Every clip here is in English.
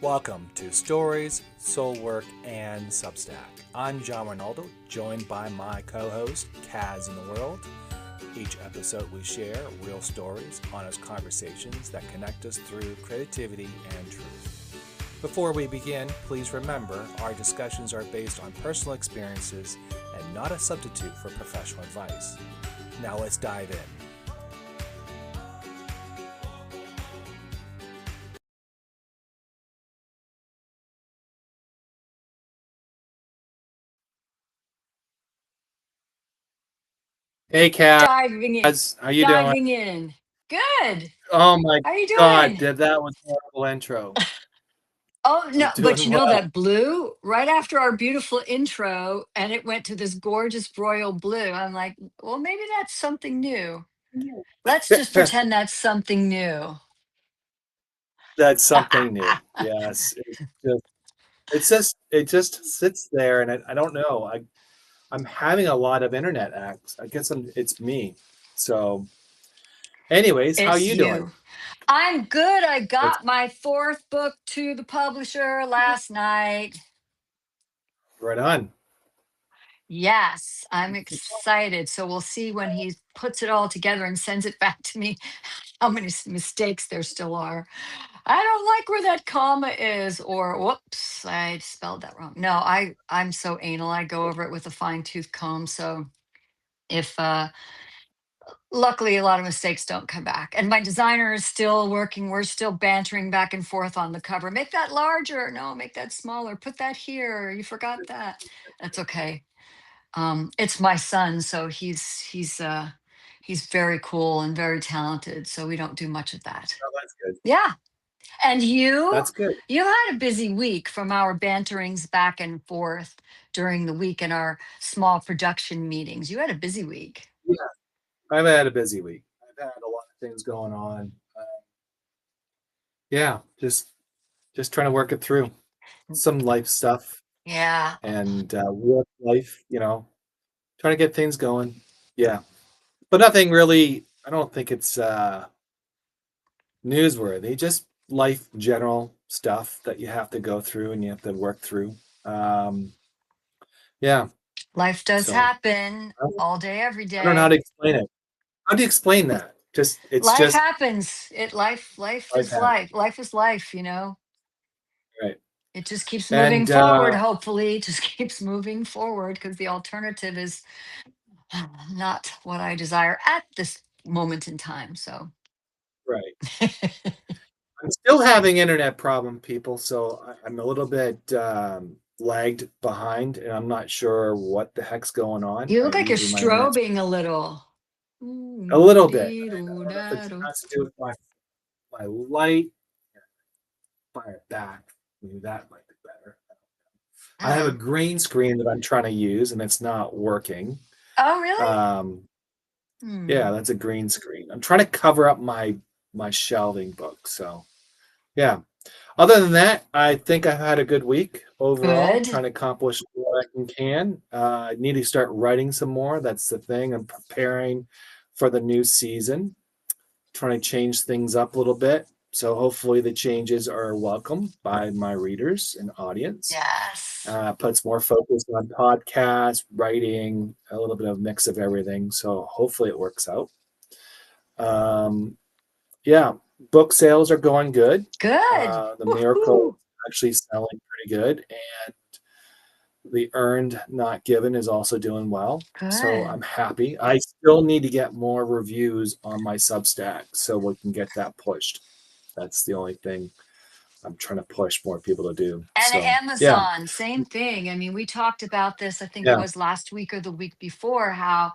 Welcome to Stories, Soul Work, and Substack. I'm John Rinaldo, joined by my co host, Kaz in the World. Each episode, we share real stories, honest conversations that connect us through creativity and truth. Before we begin, please remember our discussions are based on personal experiences and not a substitute for professional advice. Now let's dive in. Hey, Kaz, Diving in. how you doing? Diving in. Good. Oh my How are you God, doing? that was a horrible intro. Oh I'm no, but doing you know well. that blue right after our beautiful intro and it went to this gorgeous royal blue. I'm like, well, maybe that's something new. Let's just pretend that's something new. That's something new. Yes, it just sits there, and I don't know. I'm having a lot of internet acts. I guess it's me. So, anyways, how It's you doing? you. I'm good. I It's got my fourth book to the publisher last night. right on. Yes, I'm excited. So we'll see when he puts it all together and sends it back to me how many mistakes there still are. I don't like where that comma is, or whoops, I spelled that wrong. No, I'm so anal. I go over it with a fine tooth comb. So if luckily a lot of mistakes don't come back. And my designer is still working. We're still bantering back and forth on the cover. Make that larger. No, make that smaller. Put that here. You forgot that. That's okay. It's my son, so he's very cool and very talented. So we don't do much of that. Oh, that's good. Yeah. And That's good. you had a busy week from our banterings back and forth during the week in our small production meetings. You had a busy week. Yeah, I've had a busy week. I've had a lot of things going on. Yeah, just trying to work it through. Some life stuff Yeah. and work life. Trying to get things going. Yeah. But nothing really. I don't think it's newsworthy. Just life general stuff that you have to go through and you have to work through. Um, yeah. Life does So happen all day, every I don't know how to day. explain it. How do you explain that? It's Life just happens. Life life is happens, life. Life is life. right? It just keeps moving And forward, hopefully. It just keeps moving forward because the alternative is not what I desire at this moment in time. So, right, I'm still having internet problem, people. So I'm a little bit lagged behind, and I'm not sure what the heck's going on. you I look like you're usually my internet's strobing a little. a little bit. I don't know if it has to do with my light. Fire it back. Maybe that might be better. I have a Mm. green screen that I'm trying to use, and it's not working. Oh, really? Um, yeah, Hmm. that's a green screen. I'm trying to cover up my shelving book. So yeah. Other than that, I think I've had a good week overall, Good. trying to accomplish what I can. I need to start writing some more. That's the thing. I'm preparing for the new season, trying to change things up a little bit. So hopefully the changes are welcome by my readers and audience. Yes. Puts more focus on podcasts, writing, a little bit of mix of everything. So hopefully it works out. Um, yeah, book sales are going good. Good. The Miracle Woohoo. is actually selling pretty good, and the Earned Not Given is also doing well. So Good. I'm happy. I still need to get more reviews on my Substack so we can get that pushed. That's the only thing I'm trying to push more people to do. And So yeah, Amazon, same thing. I mean, we talked about this, I think it yeah, was last week or the week before, how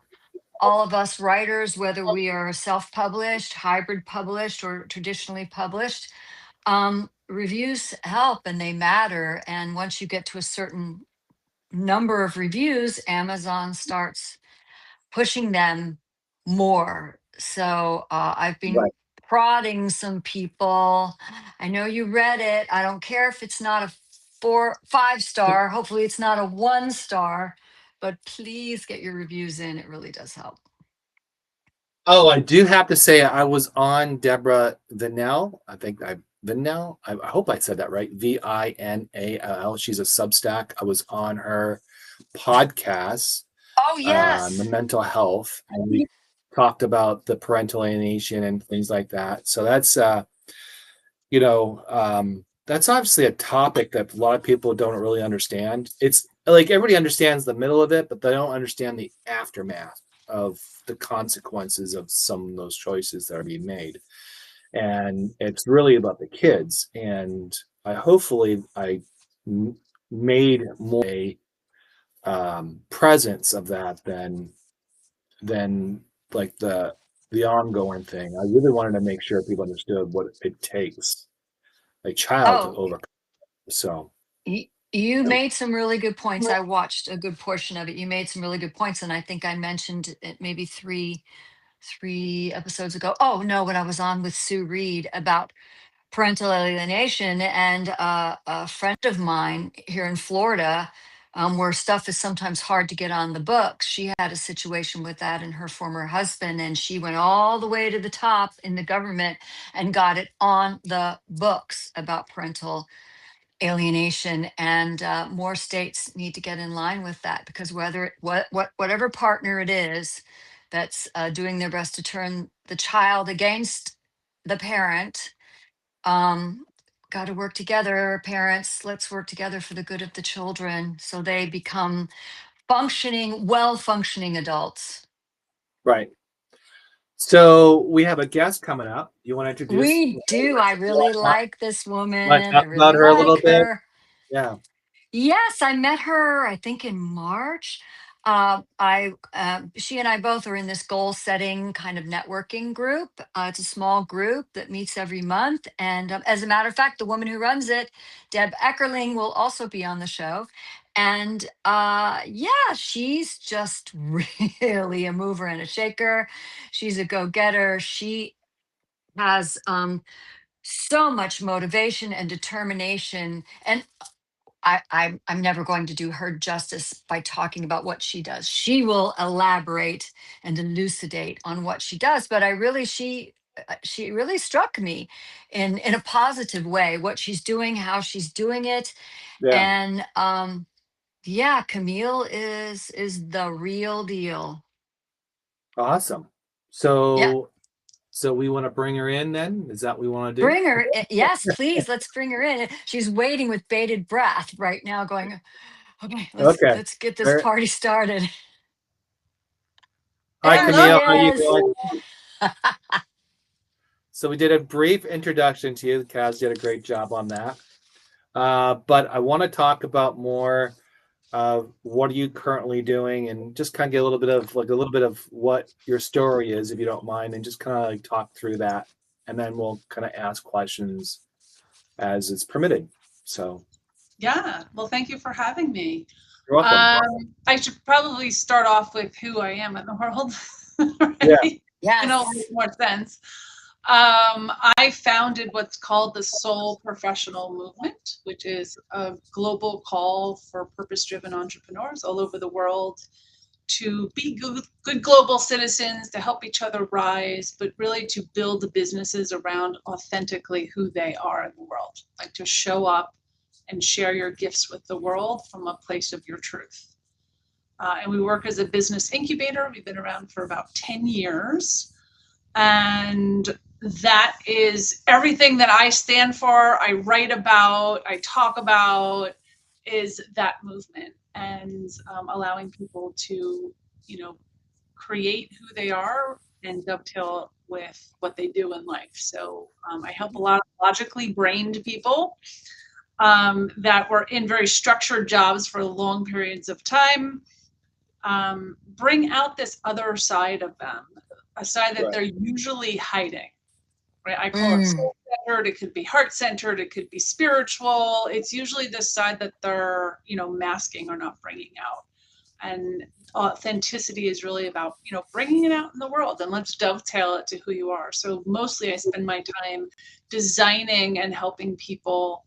all of us writers, whether we are self published, hybrid published, or traditionally published, reviews help and they matter. And once you get to a certain number of reviews, Amazon starts pushing them more. So I've been right. prodding some people. I know you read it. I don't care if it's not a 5 star. Hopefully, it's not a 1 star. But please get your reviews in. It really does help. Oh, I do have to say I was on Deborah Vanell. I think I Vinal. I hope I said that right. Vinall. She's a Substack. I was on her podcast Oh, on the yes. mental health, and we talked about the parental alienation and things like that. So that's obviously a topic that a lot of people don't really understand. It's like everybody understands the middle of it, but they don't understand the aftermath of the consequences of some of those choices that are being made. And it's really about the kids. And I hopefully made more a presence of that than like the ongoing thing. I really wanted to make sure people understood what it takes a child to Oh, overcome. So you made some really good points. I watched a good portion of it. You made some really good points, and I think I mentioned it maybe three episodes ago. Oh no, when I was on with Sue Reed about parental alienation, and a friend of mine here in Florida, where stuff is sometimes hard to get on the books. She had a situation with that and her former husband, and she went all the way to the top in the government and got it on the books about parental alienation. And more states need to get in line with that, because whatever partner it is that's doing their best to turn the child against the parent, um, got to work together. Parents, let's work together for the good of the children so they become well functioning adults. right. So we have a guest coming up. You want to introduce? We do. I really like this Want to woman. I talk about really her a little like bit? her. Yeah. Yes, I met her, I think in March. She and I both are in this goal setting kind of networking group. It's a small group that meets every month. And as a matter of fact, the woman who runs it, Deb Eckerling, will also be on the show. And yeah, she's just really a mover and a shaker. She's a go getter. She has so much motivation and determination. And I'm never going to do her justice by talking about what she does. She will elaborate and elucidate on what she does. But she really struck me in a positive way. What she's doing, how she's doing it, Yeah. and yeah, Camille is the real deal. Awesome. Yeah, So we want to bring her in then? Is that what we want to do? bring her. Yes, please. Let's bring her in. She's waiting with bated breath right now, going, "Okay, Okay. let's get this Very- party started." Hi, There she Camille. How you is. doing? So we did a brief introduction to you. Kaz did a great job on that. But I want to talk about more what are you currently doing, and just kind of get a little bit of what your story is, if you don't mind, and just kind of like talk through that, and then we'll kind of ask questions as it's permitted. So Yeah, well, thank you for having me. you're welcome. I should probably start off with who I am in the world, Yeah. right? It'll Yes. make more sense. I founded what's called the Soul Professional Movement, which is a global call for purpose-driven entrepreneurs all over the world to be good global citizens, to help each other rise, but really to build the businesses around authentically who they are in the world, like to show up and share your gifts with the world from a place of your truth. And we work as a business incubator. We've been around for about 10 years. And that is everything that I stand for, I write about, I talk about, is that movement, and allowing people to, create who they are and dovetail with what they do in life. So I help a lot of logically brained people that were in very structured jobs for long periods of time, bring out this other side of them, a side that they're usually hiding. Right? I call it Mm. soul centered. It could be heart centered. It could be spiritual. It's usually this side that they're, masking or not bringing out. And authenticity is really about, bringing it out in the world, and let's dovetail it to who you are. So mostly I spend my time designing and helping people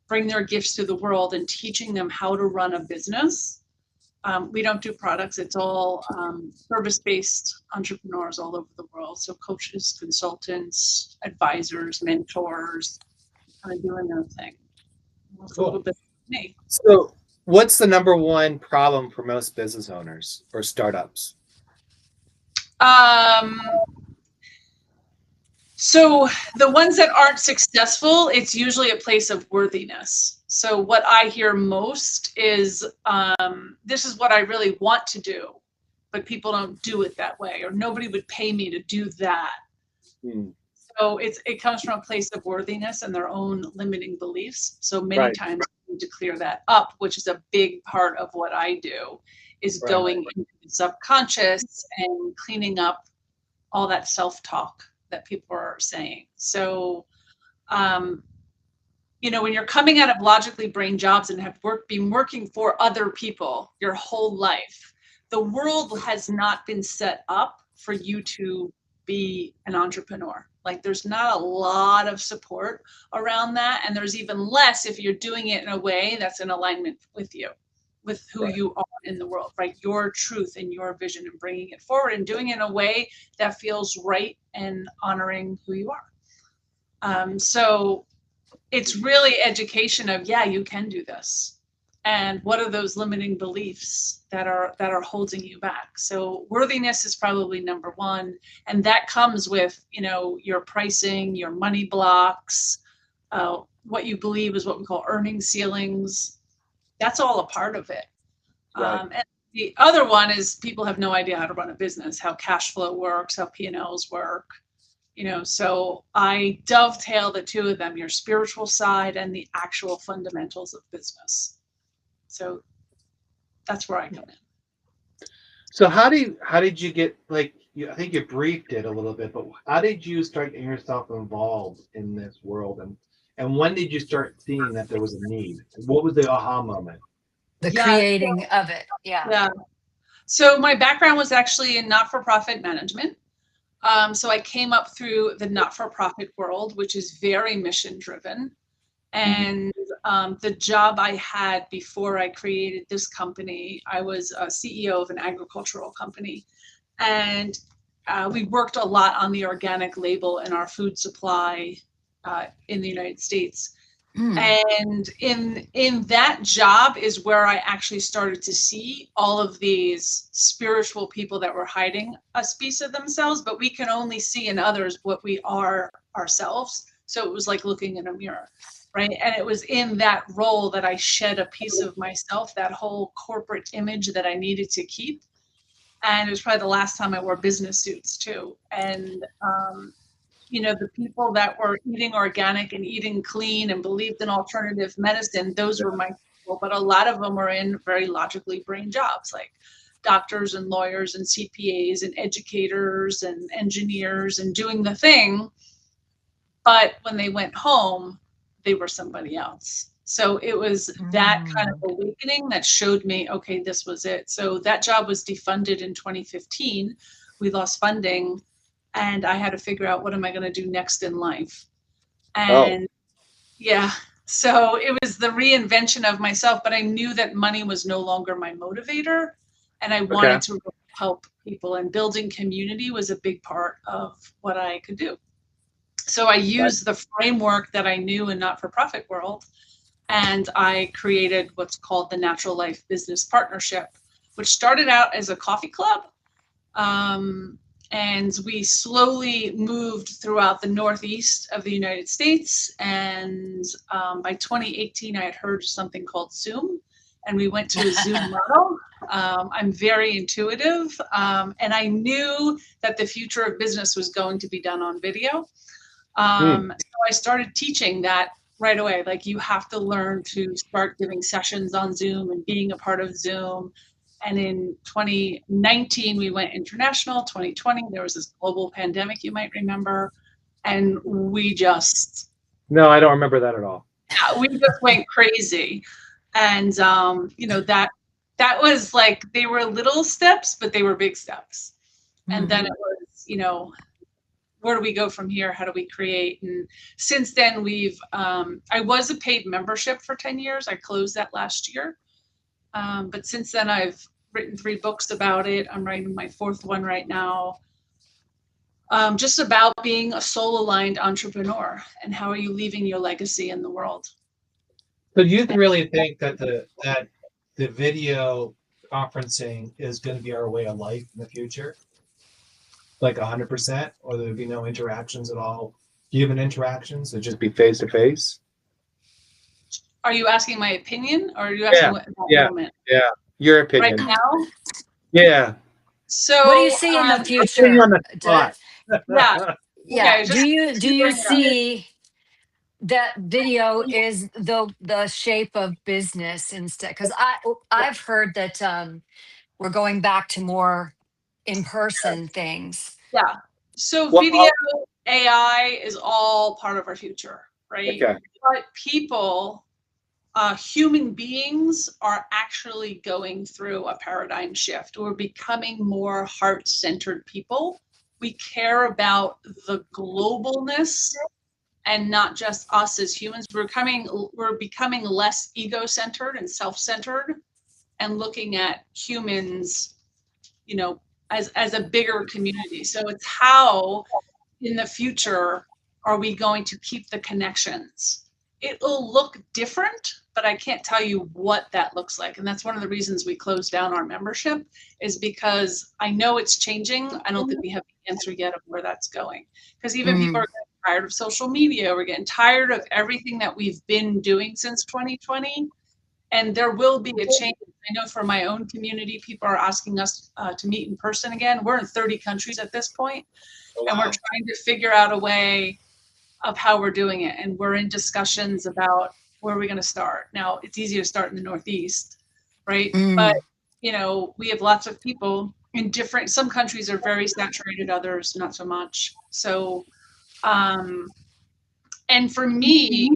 bring their gifts to the world and teaching them how to run a business. We don't do products. It's all service-based entrepreneurs all over the world. So coaches, consultants, advisors, mentors, kind of doing their thing. That's a Cool. little bit of me. So, what's the number one problem for most business owners or startups? So the ones that aren't successful, it's usually a place of worthiness. So what I hear most is, this is what I really want to do, but people don't do it that way, or nobody would pay me to do that. So it comes from a place of worthiness and their own limiting beliefs. So many times you need to clear that up, which is a big part of what I do, is going into the subconscious and cleaning up all that self-talk that people are saying. So, you know, when you're coming out of logically brain jobs and have been working for other people your whole life, the world has not been set up for you to be an entrepreneur. Like, there's not a lot of support around that. And there's even less if you're doing it in a way that's in alignment with you, with who you are in the world, right? Your truth and your vision, and bringing it forward and doing it in a way that feels right and honoring who you are. So it's really education of, yeah, you can do this. And what are those limiting beliefs that are holding you back? So worthiness is probably number one. And that comes with, you know, your pricing, your money blocks, what you believe is what we call earning ceilings. That's all a part of it. And the other one is people have no idea how to run a business, how cash flow works, how P&Ls work. You know, so I dovetail the two of them, your spiritual side and the actual fundamentals of business. So that's where I come in. So how did you get, like, I think you briefed it a little bit, but how did you start getting yourself involved in this world, and when did you start seeing that there was a need? What was the aha moment? The creating of it. Yeah. So my background was actually in not-for-profit management. So I came up through the not-for-profit world, which is very mission-driven. And the job I had before I created this company, I was a CEO of an agricultural company. And we worked a lot on the organic label in our food supply in the United States. And in that job is where I actually started to see all of these spiritual people that were hiding a piece of themselves, but we can only see in others what we are ourselves. So it was like looking in a mirror, right? And it was in that role that I shed a piece of myself, that whole corporate image that I needed to keep. And it was probably the last time I wore business suits too. And you know, the people that were eating organic and eating clean and believed in alternative medicine, those were my people. But a lot of them were in very logically brain jobs, like doctors and lawyers and CPAs and educators and engineers and doing the thing. But when they went home, they were somebody else. So it was that kind of awakening that showed me, okay, this was it. So that job was defunded in 2015. We lost funding. And I had to figure out, what am I going to do next in life? And so it was the reinvention of myself, but I knew that money was no longer my motivator. And I wanted to help people, and building community was a big part of what I could do. So I used the framework that I knew in not-for-profit world, and I created what's called the Natural Life Business Partnership, which started out as a coffee club. And we slowly moved throughout the Northeast of the United States. And by 2018, I had heard something called Zoom, and we went to a Zoom model. I'm very intuitive, and I knew that the future of business was going to be done on video. So I started teaching that right away. Like, you have to learn to start giving sessions on Zoom and being a part of Zoom. And in 2019, we went international. 2020, there was this global pandemic, you might remember. And we just... No, I don't remember that at all. We just went crazy. And, you know, that was like, they were little steps, but they were big steps. And then it was, you know, where do we go from here? How do we create? And since then, I was a paid membership for 10 years. I closed that last year. But since then, I've written 3 books about it. I'm writing my 4th one right now. just about being a soul-aligned entrepreneur and how are you leaving your legacy in the world. So you really think that the video conferencing is going to be our way of life in the future? Like 100%, or there'll be no interactions at all? Human interactions? It'll just be face to face? Are you asking my opinion, or are you asking what about moment? Yeah. Your Right opinion. now? Yeah. So What do you see in the Putting you future? on the spot. yeah. Yeah. Okay, Do you see that video is the shape of business instead? Because I've heard that we're going back to more in-person things. Yeah. So Well, video, AI is all part of our future, right? okay. But people, human beings are actually going through a paradigm shift. We're becoming more heart-centered people. We care about the globalness and not just us as humans. We're becoming less ego-centered and self-centered and looking at humans, you know, as a bigger community. So it's how in the future are we going to keep the connections? It will look different, but I can't tell you what that looks like. And that's one of the reasons we closed down our membership, is because I know it's changing. I don't think we have the answer yet of where that's going. Because even people are getting tired of social media. We're getting tired of everything that we've been doing since 2020. And there will be a change. I know for my own community, people are asking us to meet in person again. We're in 30 countries at this point, and we're trying to figure out a way of how we're doing it. And we're in discussions about where we're going to start. Now, it's easy to start in the Northeast, right? But, you know, we have lots of people in different, some countries are very saturated, others not so much. So, and for me,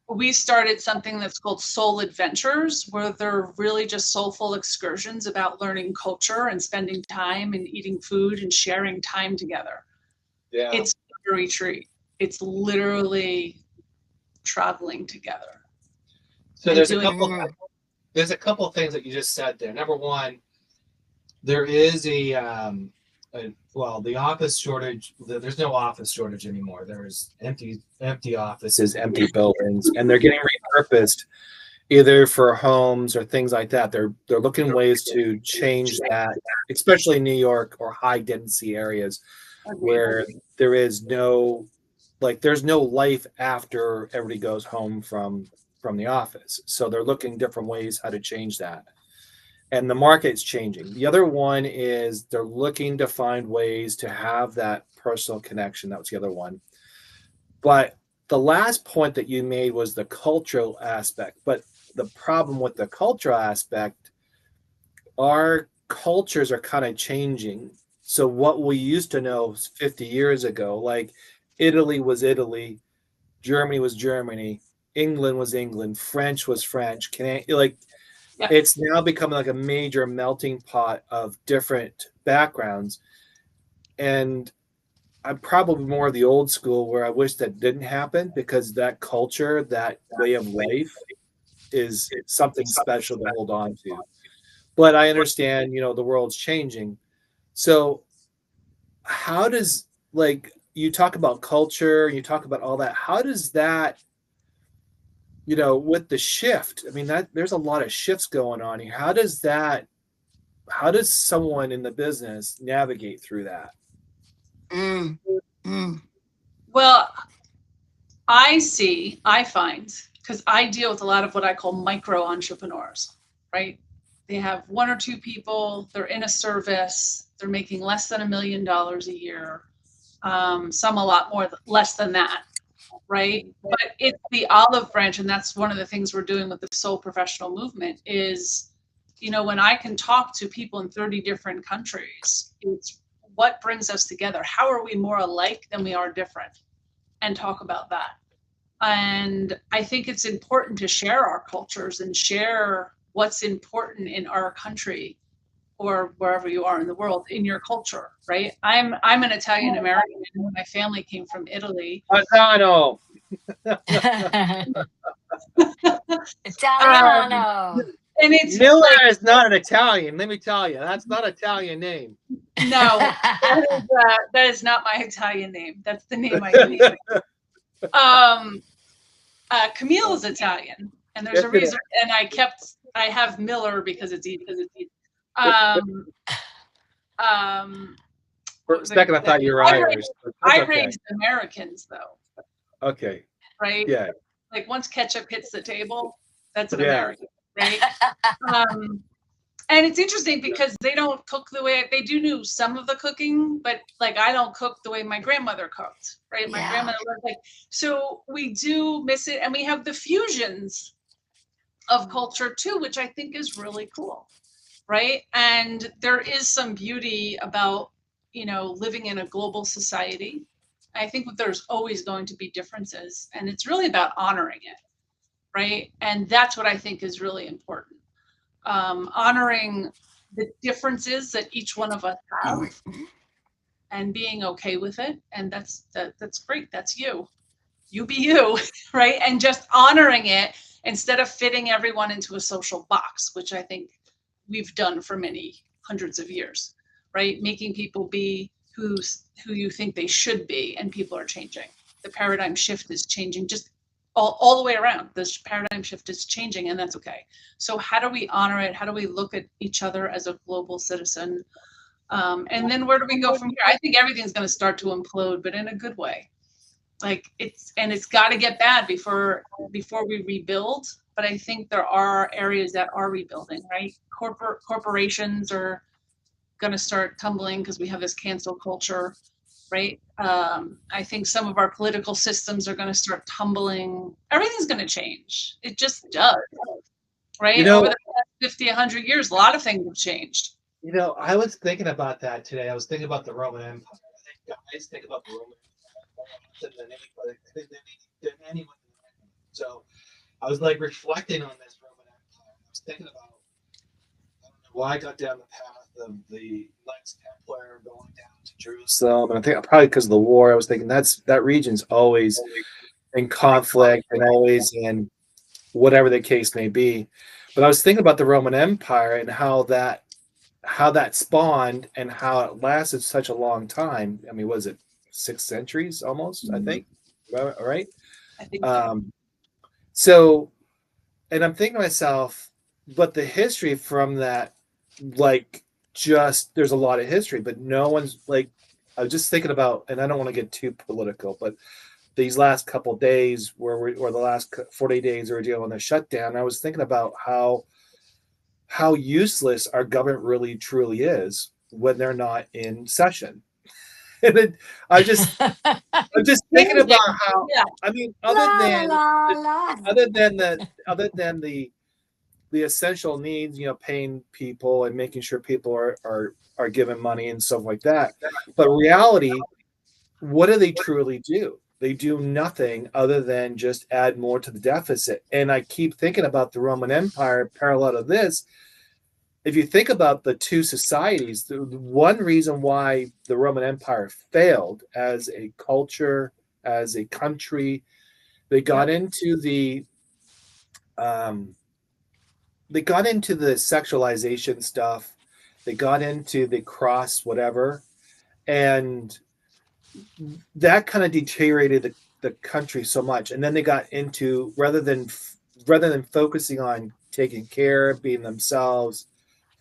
we started something that's called Soul Adventures, where they're really just soulful excursions about learning culture and spending time and eating food and sharing time together. Yeah. It's a retreat. It's literally traveling together. So there's a couple of things that you just said there. Number one, there is the office shortage. There's no office shortage anymore. There's empty offices, empty buildings, and they're getting repurposed either for homes or things like that. They're looking ways to change that, especially in New York or high density areas where there is no, there's no life after everybody goes home from the office. So they're looking different ways how to change that. And the market's changing. The other one is they're looking to find ways to have that personal connection. That was the other one. But the last point that you made was the cultural aspect. But the problem with the cultural aspect, our cultures are kind of changing. So what we used to know 50 years ago, like Italy was Italy, Germany was Germany, England was England, French was French, it's now becoming like a major melting pot of different backgrounds. And I'm probably more of the old school where I wish that didn't happen, because that culture, that way of life is something special to hold on to. But I understand, the world's changing. So how does, you talk about culture, you talk about all that, how does that, with the shift, I mean, there's a lot of shifts going on here. How does someone in the business navigate through that? Well, I find, because I deal with a lot of what I call micro entrepreneurs, right? They have one or two people, they're in a service, they're making less than $1 million a year, some a lot less than that, right? But it's the olive branch, and that's one of the things we're doing with the Soul Professional Movement is, when I can talk to people in 30 different countries, it's what brings us together. How are we more alike than we are different? And talk about that. And I think it's important to share our cultures and share what's important in our country or wherever you are in the world, in your culture, right? I'm an Italian American, and my family came from Italy. Italiano. Italiano. And it's Miller is not an Italian. Let me tell you, that's not an Italian name. No, that is not my Italian name. That's the name I use. Camille is Italian, and there's a reason. And I have Miller because it's easy. For a second, I thought you were Irish. I raised Americans, though. Okay. Right? Yeah. Like once ketchup hits the table, that's an American, right? And it's interesting because they don't cook the way they do some of the cooking, but like I don't cook the way my grandmother cooked, right? My grandmother was like, so we do miss it, and we have the fusions of culture too, which I think is really cool, right? And there is some beauty about, living in a global society. I think that there's always going to be differences, and it's really about honoring it, right? And that's what I think is really important. Honoring the differences that each one of us have and being okay with it. And that's great. That's you be you, right? And just honoring it instead of fitting everyone into a social box, which I think we've done for many hundreds of years, right? Making people be who you think they should be, and people are changing. The paradigm shift is changing just all the way around. This paradigm shift is changing, and that's okay. So how do we honor it? How do we look at each other as a global citizen? And then where do we go from here? I think everything's going to start to implode, but in a good way. Like it's got to get bad before we rebuild. But I think there are areas that are rebuilding, right? Corporations are going to start tumbling because we have this cancel culture, right? I think some of our political systems are going to start tumbling. Everything's going to change. It just does, right? Over the past 50, 100 years, a lot of things have changed. I was thinking about that today. I was thinking about the Roman Empire. I think guys think about the Roman Empire than anyone. So I was like reflecting on this Roman Empire. I was thinking about, I don't know why I got down the path of the Knights Templar going down to Jerusalem, and I think probably because of the war. I was thinking that region's always in conflict and always in whatever the case may be. But I was thinking about the Roman Empire and how that spawned and how it lasted such a long time. I mean, was it 6 centuries almost? I think, right? I think so. And I'm thinking to myself, but the history from that, like, there's a lot of history, but no one's like, I was just thinking about, and I don't want to get too political, but these last couple of days or the last 40 days we're dealing with a shutdown, I was thinking about how useless our government really truly is when they're not in session. And then I'm just thinking about how, I mean, other than the essential needs, paying people and making sure people are given money and stuff like that. But reality, what do they truly do? They do nothing other than just add more to the deficit. And I keep thinking about the Roman Empire parallel to this. If you think about the two societies, the one reason why the Roman Empire failed as a culture, as a country, they got into the sexualization stuff. They got into the cross whatever, and that kind of deteriorated the country so much. And then they got into, rather than focusing on taking care, being themselves,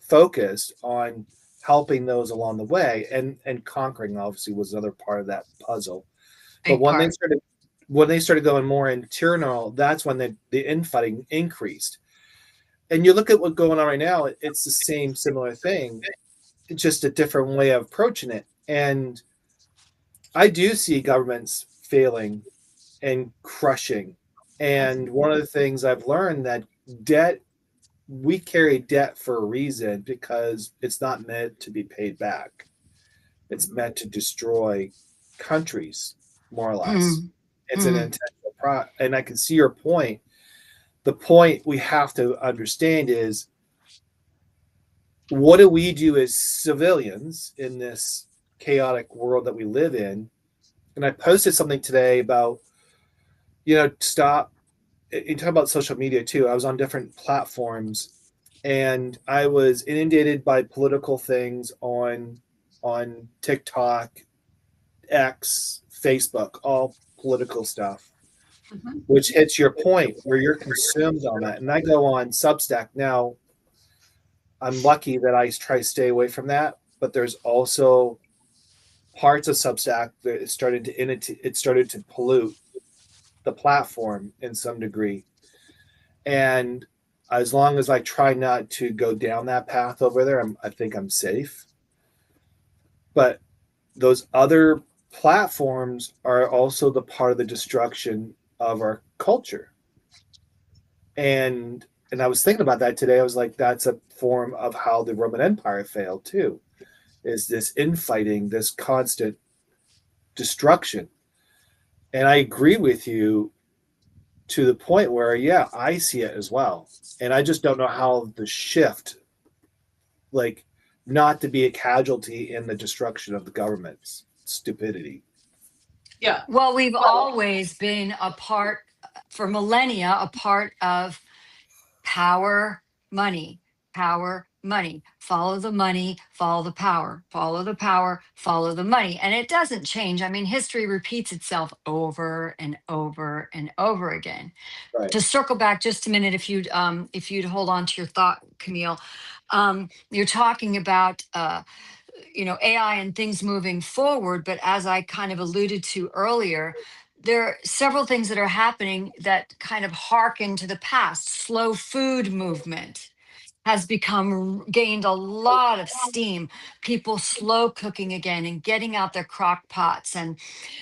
focused on helping those along the way, and conquering obviously was another part of that puzzle. But when they started going more internal, that's when the infighting increased. And you look at what's going on right now, it's the same similar thing. It's just a different way of approaching it. And I do see governments failing and crushing. And one of the things I've learned that we carry debt for a reason, because it's not meant to be paid back. It's meant to destroy countries, more or less. It's an intentional and I can see your point. The point we have to understand is, what do we do as civilians in this chaotic world that we live in? And I posted something today about, stop. You talk about social media too. I was on different platforms and I was inundated by political things on on TikTok, X, Facebook, all political stuff, which hits your point where you're consumed on that. And I go on Substack now. I'm lucky that I try to stay away from that, but there's also parts of Substack that it started to pollute the platform in some degree. And as long as I try not to go down that path over there, I think I'm safe. But those other platforms are also the part of the destruction of our culture. And I was thinking about that today. I was like, that's a form of how the Roman Empire failed too, is this infighting, this constant destruction. And I agree with you to the point where, yeah, I see it as well. And I just don't know how the shift, like, not to be a casualty in the destruction of the government's stupidity. Yeah. Well, we've always been a part, for millennia, a part of power, money, power, money. Follow the money, follow the power, follow the power, follow the money. And it doesn't change. I mean, history repeats itself over and over and over again. Right. To circle back just a minute, if you'd hold on to your thought, Camille, you're talking about AI and things moving forward, but as I kind of alluded to earlier, there are several things that are happening that kind of harken to the past. Slow food movement has gained a lot of steam. People slow cooking again and getting out their crock pots and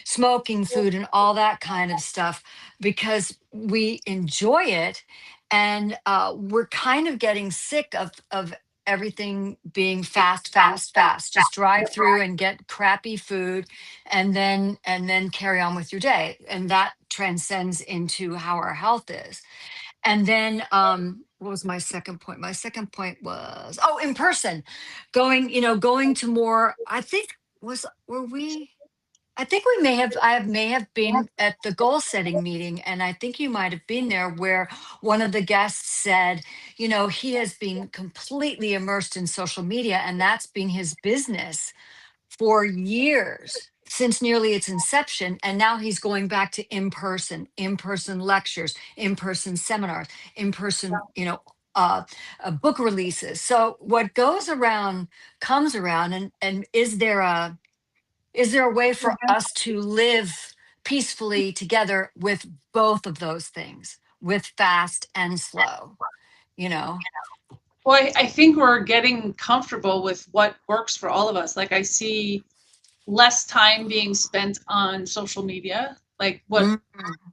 smoking food and all that kind of stuff because we enjoy it, and we're kind of getting sick of everything being fast, fast, fast. Just drive through and get crappy food, and then carry on with your day, and that transcends into how our health is. And then what was my second point? My second point was, oh, in person, going to more, I think I may have been at the goal setting meeting, and I think you might have been there, where one of the guests said, he has been completely immersed in social media, and that's been his business for years, since nearly its inception. And now he's going back to in-person lectures, in-person seminars, in-person, book releases. So what goes around comes around. And is there a way for us to live peacefully together with both of those things, with fast and slow, you know? Well, I think we're getting comfortable with what works for all of us. Like, I see less time being spent on social media, like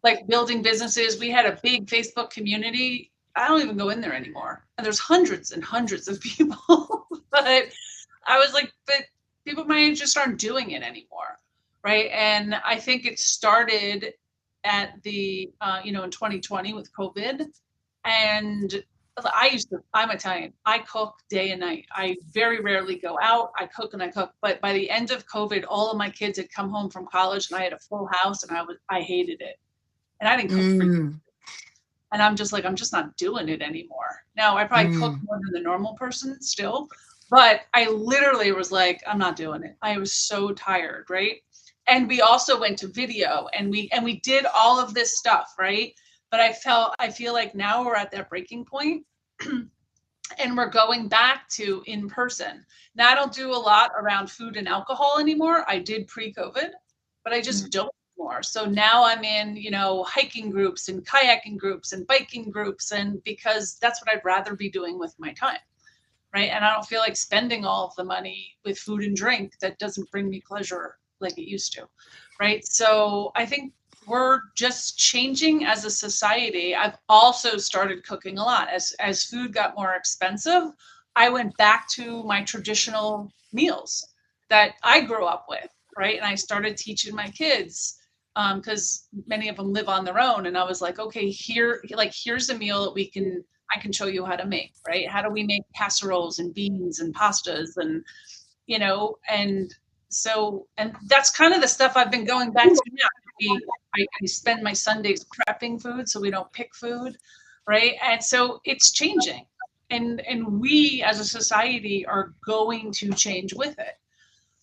like building businesses. We had a big Facebook community. I don't even go in there anymore. And there's hundreds and hundreds of people. But I was like, but people my age just aren't doing it anymore. Right. And I think it started at the, in 2020 with COVID. And I'm Italian. I cook day and night. I very rarely go out. I cook and I cook. But by the end of COVID, all of my kids had come home from college and I had a full house, and I hated it. And I didn't cook for years. And I'm just not doing it anymore. Now, I probably cook more than the normal person still, but I literally was like, I'm not doing it. I was so tired, right? And we also went to video, and we did all of this stuff, right? But I feel like now we're at that breaking point and we're going back to in person. Now, I don't do a lot around food and alcohol anymore. I did pre-COVID, but I just don't anymore. So now I'm in, hiking groups and kayaking groups and biking groups, and because that's what I'd rather be doing with my time, right? And I don't feel like spending all of the money with food and drink that doesn't bring me pleasure like it used to, right? So I think we're just changing as a society. I've also started cooking a lot. As food got more expensive, I went back to my traditional meals that I grew up with, right? And I started teaching my kids, because many of them live on their own. And I was like, okay, here's a meal that I can show you how to make, right? How do we make casseroles and beans and pastas and, and that's kind of the stuff I've been going back to now. I spend my Sundays prepping food so we don't pick food, right? And so it's changing, and we as a society are going to change with it.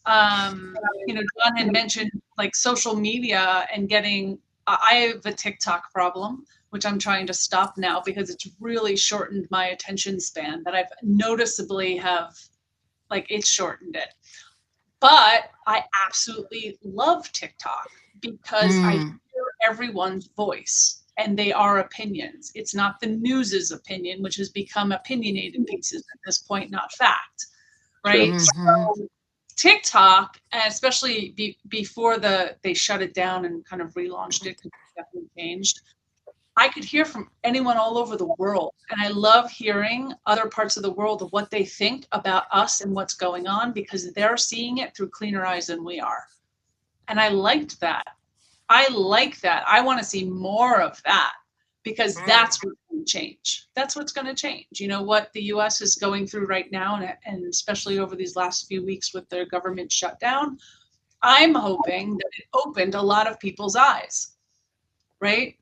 John had mentioned like social media and getting, I have a TikTok problem, which I'm trying to stop now because it's really shortened my attention span, that I've noticeably have, like, it's shortened it. But I absolutely love TikTok because I hear everyone's voice and they are opinions. It's not the news's opinion, which has become opinionated pieces at this point, not fact, right? So TikTok, and especially before they shut it down and kind of relaunched it, because it's definitely changed, I could hear from anyone all over the world. And I love hearing other parts of the world of what they think about us and what's going on, because they're seeing it through cleaner eyes than we are. And I liked that. I like that. I want to see more of that, because that's what's going to change. That's what's going to change. You know what the US is going through right now, and especially over these last few weeks with their government shutdown, I'm hoping that it opened a lot of people's eyes, right?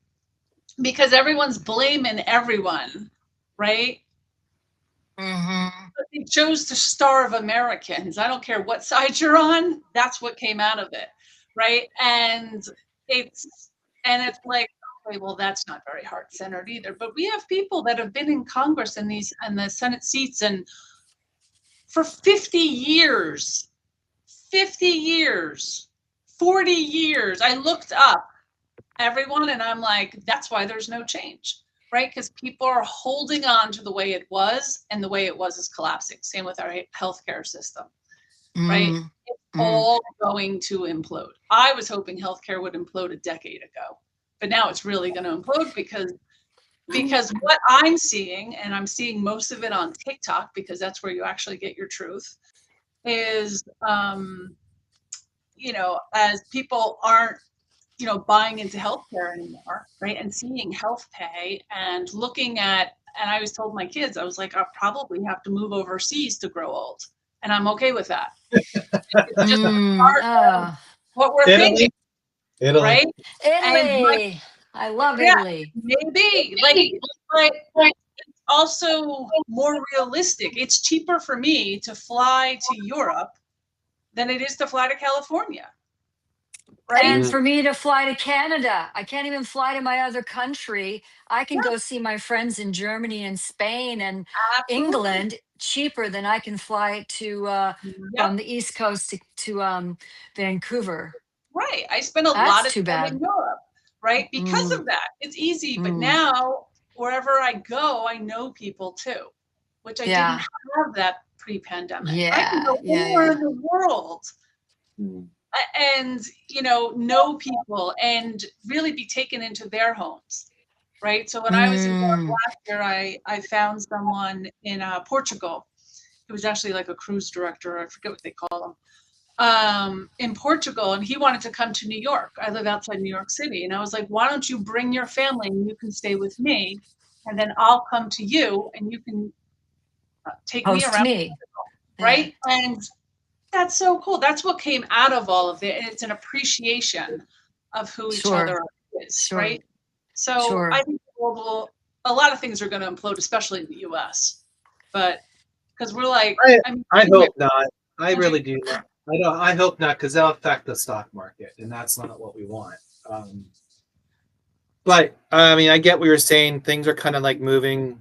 Because everyone's blaming everyone, right? But they chose to starve Americans. I don't care what side you're on. That's what came out of it, right? And it's like, okay, well, that's not very heart-centered either. But we have people that have been in Congress and the Senate seats and for 50 years, 40 years. I looked up everyone and I'm like, that's why there's no change, right? Because people are holding on to the way it was, and the way it was is collapsing. Same with our healthcare system, right? It's all going to implode. I was hoping healthcare would implode a decade ago, but now it's really going to implode because what I'm seeing, and I'm seeing most of it on TikTok because that's where you actually get your truth, is as people aren't buying into healthcare anymore, right? And seeing health pay and looking at, and I always told my kids, I was like, I'll probably have to move overseas to grow old. And I'm okay with that. It's just part of what we're thinking, right? Italy. I love Italy. Maybe. Like, it's also more realistic. It's cheaper for me to fly to Europe than it is to fly to California. Right? And for me to fly to Canada, I can't even fly to my other country. I can go see my friends in Germany and Spain and England cheaper than I can fly to from the East Coast to Vancouver. Right. I spend a lot of time in Europe, right? Because of that. It's easy. But now, wherever I go, I know people too, which I didn't have that pre-pandemic. I can go anywhere in the world. And know people and really be taken into their homes, right? So when I was in Europe last year, I found someone in Portugal. He was actually like a cruise director. I forget what they call him. In Portugal, and he wanted to come to New York. I live outside New York City, and I was like, why don't you bring your family and you can stay with me, and then I'll come to you and you can take me around, right? And that's so cool. That's what came out of all of it. And it's an appreciation of who each other is, right? So I think a lot of things are going to implode, especially in the US. But because we're like, I hope not. I really do not. I hope not, because that'll affect the stock market, and that's not what we want. But I mean, I get what you're saying. Things are kind of like moving.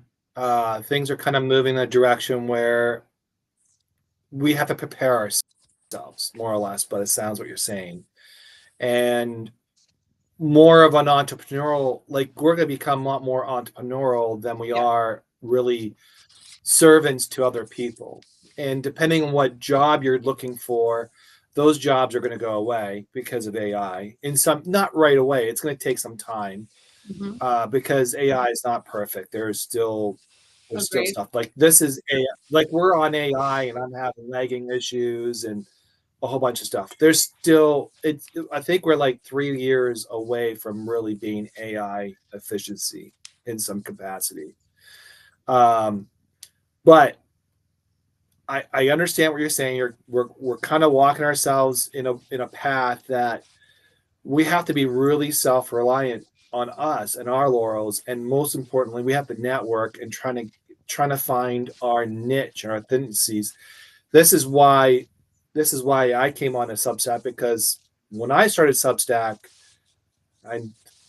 Things are kind of moving in a direction where we have to prepare ourselves, more or less, but it sounds what you're saying. And more of an entrepreneurial, like we're going to become a lot more entrepreneurial than we are really servants to other people. And depending on what job you're looking for, those jobs are going to go away because of AI. In some, not right away. It's going to take some time because AI is not perfect. There's still stuff like this is AI, like we're on AI and I'm having lagging issues and a whole bunch of stuff. There's still, I think we're like 3 years away from really being AI efficiency in some capacity. But I understand what you're saying. We're kind of walking ourselves in a path that we have to be really self-reliant on us and our laurels, and most importantly, we have to network and trying to find our niche and our tendencies. This is why this is why I came on a Substack, because when I started Substack,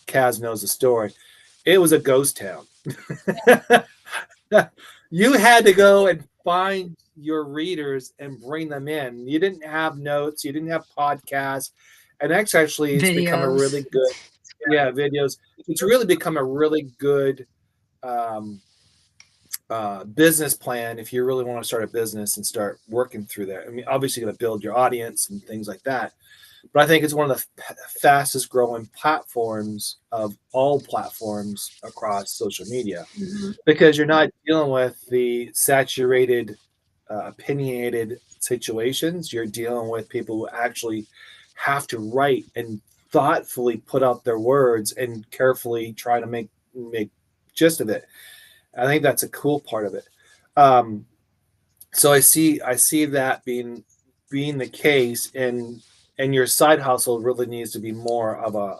Kaz knows the story. It was a ghost town. You had to go and find your readers and bring them in. You didn't have notes. You didn't have podcasts. And actually, it's become a Videos. really good, videos. It's really become a really good um, business plan if you really want to start a business and start working through that. I mean, obviously, you got to build your audience and things like that. But I think it's one of the fastest growing platforms of all platforms across social media, because you're not dealing with the saturated, opinionated situations. You're dealing with people who actually have to write and thoughtfully put out their words and carefully try to make gist of it. I think that's a cool part of it. So I see that being the case, and your side hustle really needs to be more of a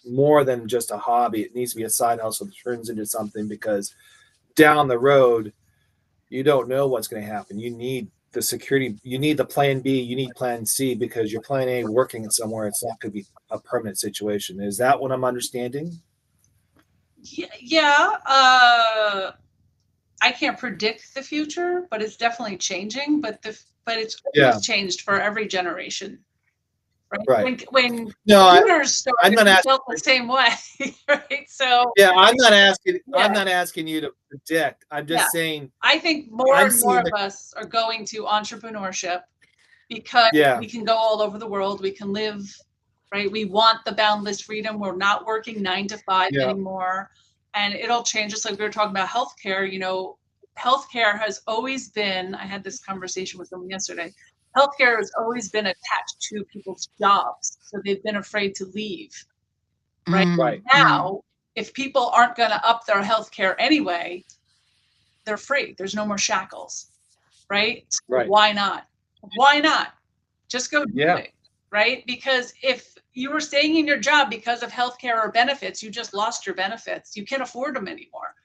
more than just a hobby. It needs to be a side hustle that turns into something, because down the road you don't know what's going to happen. You need the security, you need the plan B, you need plan C, because your plan A working somewhere, it's not going to be a permanent situation. Is that what I'm understanding? Yeah. I can't predict the future, but it's definitely changing. But it's always changed for every generation. Right. When computers started, it felt the same way, right? So I'm not asking you to predict. I'm just saying. I think more and more of us are going to entrepreneurship because we can go all over the world. We can live, right? We want the boundless freedom. We're not working 9 to 5 anymore, and it'll change. Just like we were talking about healthcare. You know, healthcare has always been. I had this conversation with someone yesterday. Healthcare has always been attached to people's jobs, so they've been afraid to leave. Right now, if people aren't going to up their healthcare anyway, they're free. There's no more shackles, right? So why not? Why not? Just go do it, right? Because if you were staying in your job because of healthcare or benefits, you just lost your benefits. You can't afford them anymore.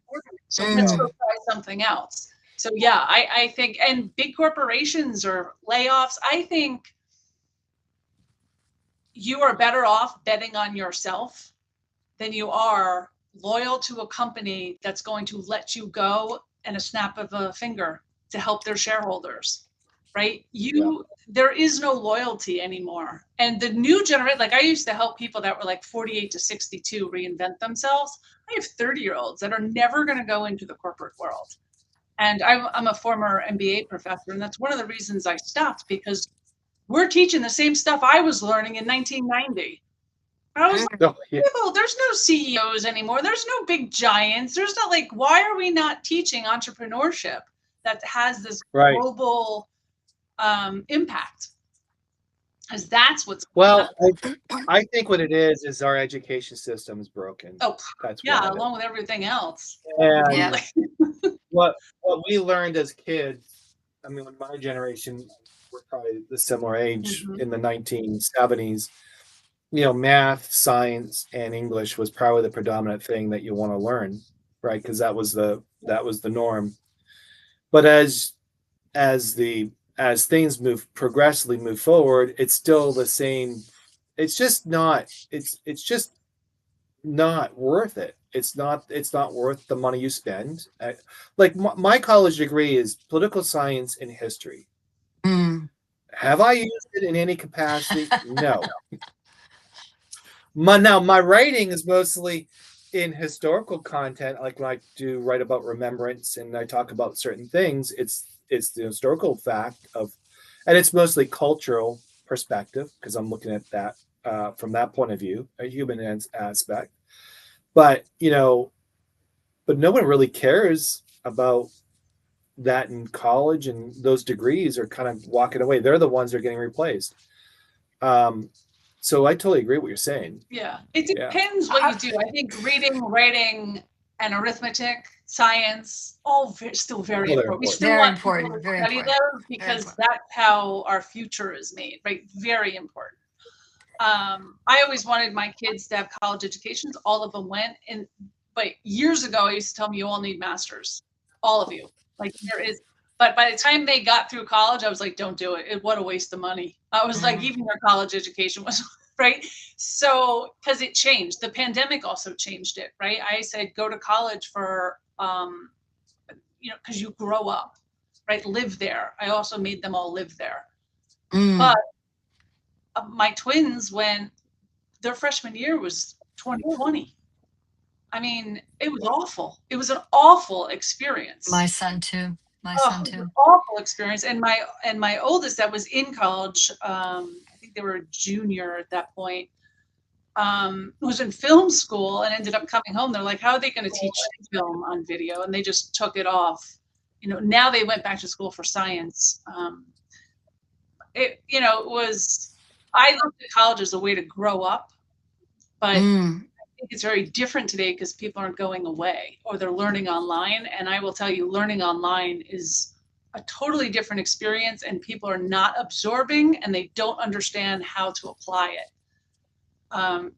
So let's go try something else. So I think, and big corporations or layoffs, I think you are better off betting on yourself than you are loyal to a company that's going to let you go in a snap of a finger to help their shareholders, right? There is no loyalty anymore. And the new generation, like I used to help people that were like 48 to 62 reinvent themselves. I have 30-year-olds that are never going to go into the corporate world. And I'm a former MBA professor, and that's one of the reasons I stopped, because we're teaching the same stuff I was learning in 1990. I was like, there's no CEOs anymore. There's no big giants. There's not, like, why are we not teaching entrepreneurship that has this global impact? Because that's what's I think what it is our education system is broken. Oh, that's along with everything else. And what we learned as kids, I mean, when my generation, we're probably the similar age, in the 1970s, you know, math, science, and English was probably the predominant thing that you want to learn, right? Because that was the norm. But as things progressively move forward, it's still the same. It's just not worth it. It's not worth the money you spend. Like my college degree is political science and history. Have I used it in any capacity? No. My writing is mostly in historical content, like when I do write about remembrance and I talk about certain things, it's the historical fact of, and it's mostly cultural perspective, because I'm looking at that from that point of view, a human aspect. But no one really cares about that in college, and those degrees are kind of walking away. They're the ones that are getting replaced. So I totally agree with what you're saying. Yeah, it depends what you do. I think reading, writing, and arithmetic, science, all still very important. We still want people to study those, because that's how our future is made, right? Very important. I always wanted my kids to have college educations. All of them went. But years ago, I used to tell them, you all need masters. All of you. Like, there is But by the time they got through college, I was like, don't do it. What a waste of money. I was like, even their college education was right. So, because it changed. The pandemic also changed it, right? I said, go to college for, because you grow up, right? Live there. I also made them all live there. But my twins, when their freshman year was 2020. I mean, it was awful. It was an awful experience. My son too. It was an awful experience. And my oldest that was in college, I think they were a junior at that point, was in film school and ended up coming home. They're like, how are they going to teach film on video? And they just took it off. Now they went back to school for science. I looked at college as a way to grow up, but I think it's very different today because people aren't going away or they're learning online. And I will tell you, learning online is a totally different experience, and people are not absorbing and they don't understand how to apply it.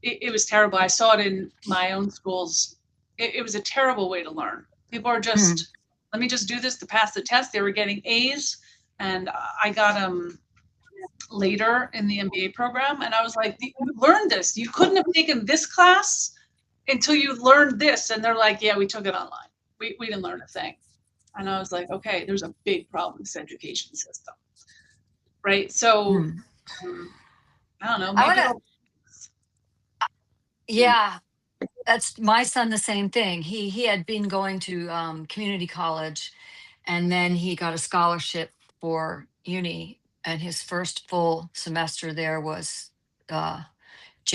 It was terrible. I saw it in my own schools. It was a terrible way to learn. People are just, let me just do this to pass the test. They were getting A's, and I got them later in the MBA program, and I was like, you learned this. You couldn't have taken this class until you learned this. And they're like, yeah, we took it online. We didn't learn a thing. And I was like, okay, there's a big problem with this education system, right? So I don't know. Yeah, that's my son, the same thing. He had been going to community college, and then he got a scholarship for uni, and his first full semester there was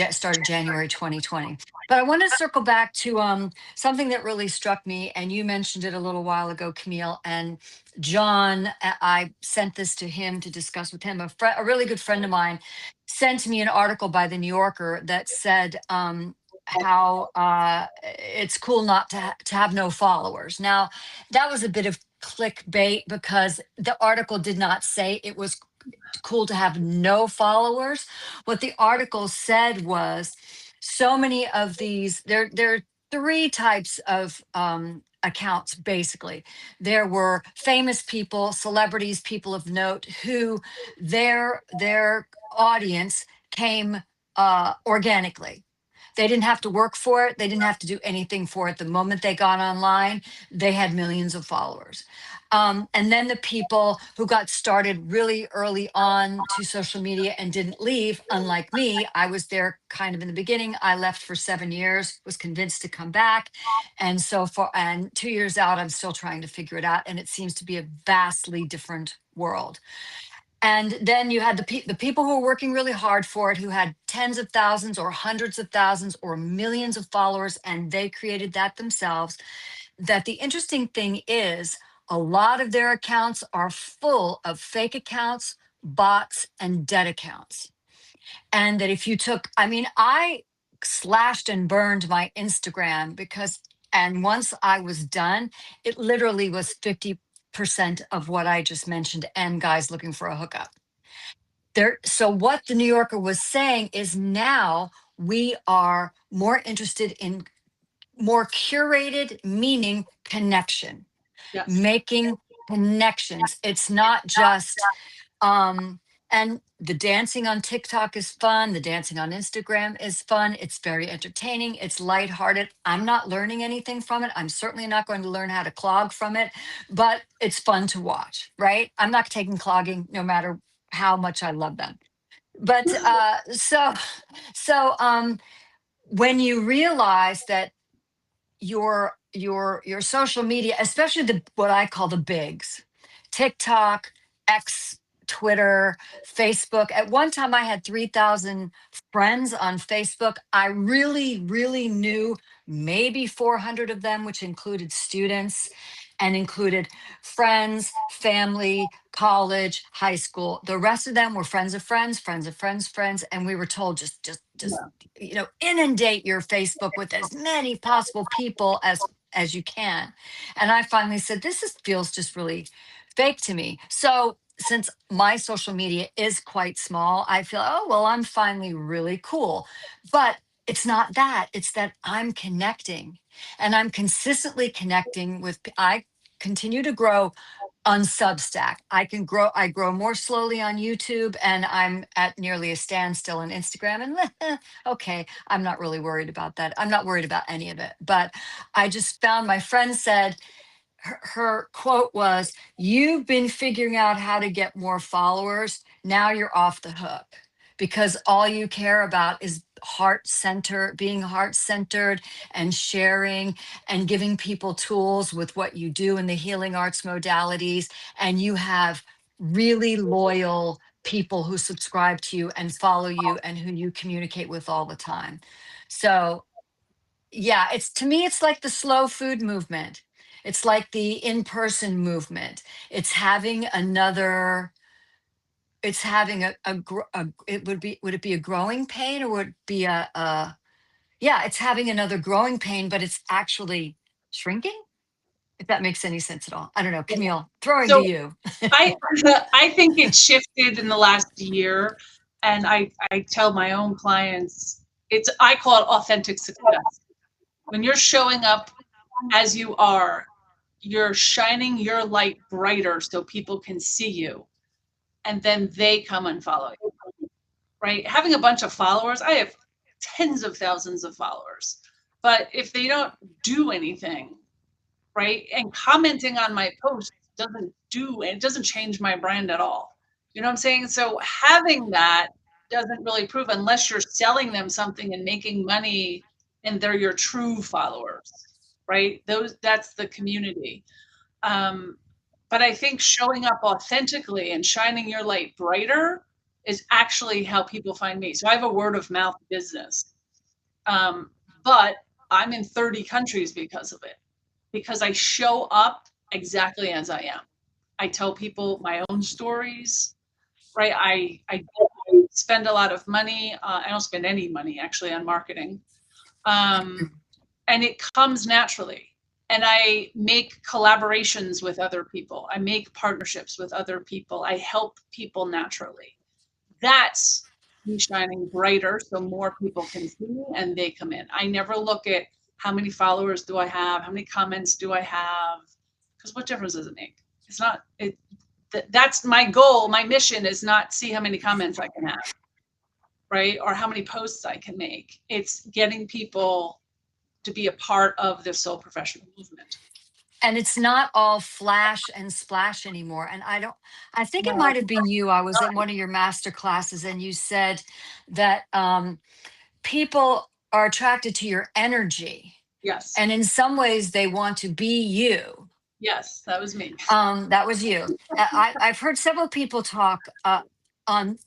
started January 2020. But I want to circle back to something that really struck me, and you mentioned it a little while ago, Camille. And John, I sent this to him to discuss with him. A really good friend of mine sent me an article by the New Yorker that said how it's cool not to have no followers. Now, that was a bit of clickbait because the article did not say it was cool to have no followers. What the article said was so many of these, there are three types of accounts basically. There were famous people, celebrities, people of note who their audience came organically. They didn't have to work for it. They didn't have to do anything for it. The moment they got online, they had millions of followers. And then the people who got started really early on to social media and didn't leave, unlike me, I was there kind of in the beginning. I left for 7 years, was convinced to come back. And and 2 years out, I'm still trying to figure it out. And it seems to be a vastly different world. And then you had the people who were working really hard for it, who had tens of thousands or hundreds of thousands or millions of followers, and they created that themselves. That the interesting thing is, a lot of their accounts are full of fake accounts, bots, and dead accounts. And that if you took, I mean, I slashed and burned my Instagram and once I was done, it literally was 50% of what I just mentioned, and guys looking for a hookup. So what the New Yorker was saying is now we are more interested in more curated, meaning connection, making connections. It's not just, and the dancing on TikTok is fun. The dancing on Instagram is fun. It's very entertaining. It's lighthearted. I'm not learning anything from it. I'm certainly not going to learn how to clog from it, but it's fun to watch, right? I'm not taking clogging no matter how much I love them. But when you realize that your social media, especially what I call the bigs, TikTok, X, Twitter, Facebook. At one time, I had 3,000 friends on Facebook. I really knew maybe 400 of them, which included students and included friends, family, college, high school. The rest of them were friends of friends, friends of friends, friends, and we were told just inundate your Facebook with as many possible people as you can. And I finally said, feels just really fake to me. So since my social media is quite small, I feel, oh, well, I'm finally really cool. But it's not that. It's that I'm connecting, and I'm consistently connecting with, I continue to grow on Substack. I grow more slowly on YouTube, and I'm at nearly a standstill on Instagram. And okay, I'm not really worried about that. I'm not worried about any of it. But I just found, my friend said, her quote was, "You've been figuring out how to get more followers. Now you're off the hook because all you care about is being heart centered and sharing and giving people tools with what you do in the healing arts modalities. And you have really loyal people who subscribe to you and follow you and who you communicate with all the time." So yeah, it's, to me, it's like the slow food movement. It's like the in-person movement. It's having another, it's having it would it be a growing pain, or would it be yeah, it's having another growing pain, but it's actually shrinking, if that makes any sense at all. I don't know. Camille, throwing to So you. I I think it shifted in the last year, and I tell my own clients, I call it authentic success. When you're showing up as you are, you're shining your light brighter so people can see you, and then they come and follow you, right? Having a bunch of followers, I have tens of thousands of followers, but if they don't do anything, right, and commenting on my post it doesn't change my brand at all. You know what I'm saying? So having that doesn't really prove, unless you're selling them something and making money and they're your true followers, right? That's the community. But I think showing up authentically and shining your light brighter is actually how people find me. So I have a word of mouth business, but I'm in 30 countries because of it, because I show up exactly as I am. I tell people my own stories, right? I spend a lot of money. I don't spend any money actually on marketing. And it comes naturally. And I make collaborations with other people. I make partnerships with other people. I help people naturally. That's me shining brighter so more people can see me and they come in. I never look at how many followers do I have, how many comments do I have, because what difference does it make? It's not, that's my goal. My mission is not see how many comments I can have, right? Or how many posts I can make. It's getting people to be a part of the soul professional movement. And it's not all flash and splash anymore. And I think it No. might have been you. I was in one of your master classes and you said that people are attracted to your energy. Yes. And in some ways they want to be you. Yes, that was me. That was you. I've heard several people talk on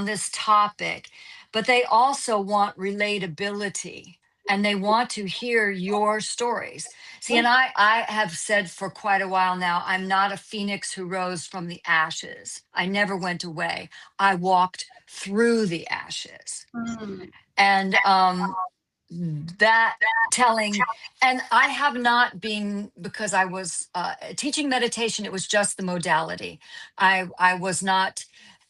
this topic, but they also want relatability and they want to hear your stories. See, and I have said for quite a while now, I'm not a phoenix who rose from the ashes. I never went away. I walked through the ashes. Mm. And that telling, and I have not been, because I was teaching meditation, it was just the modality. I was not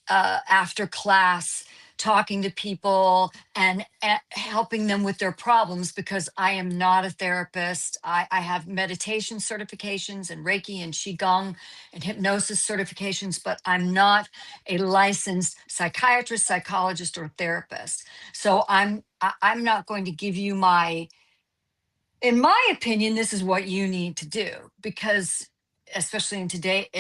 after class talking to people and helping them with their problems, because I am not a therapist. I have meditation certifications and Reiki and Qigong and hypnosis certifications, but I'm not a licensed psychiatrist, psychologist, or therapist. So I'm not going to give you in my opinion, this is what you need to do, because especially in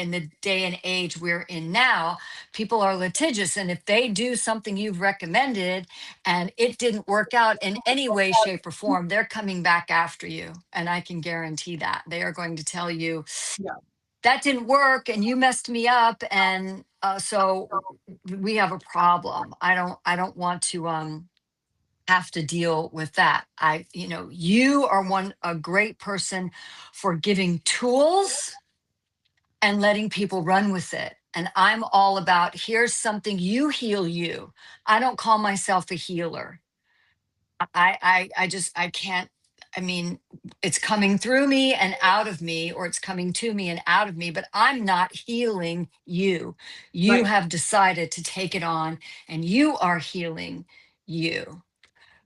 the day and age we're in now, people are litigious. And if they do something you've recommended and it didn't work out in any way, shape, or form, they're coming back after you. And I can guarantee that they are going to tell you, Yeah. that didn't work and you messed me up. And so we have a problem. I don't want to have to deal with that. You are a great person for giving tools and letting people run with it. And I'm all about, here's something, you heal you. I don't call myself a healer. I can't, I mean, it's coming through me and out of me, or it's coming to me and out of me, but I'm not healing you. You Right. have decided to take it on and you are healing you.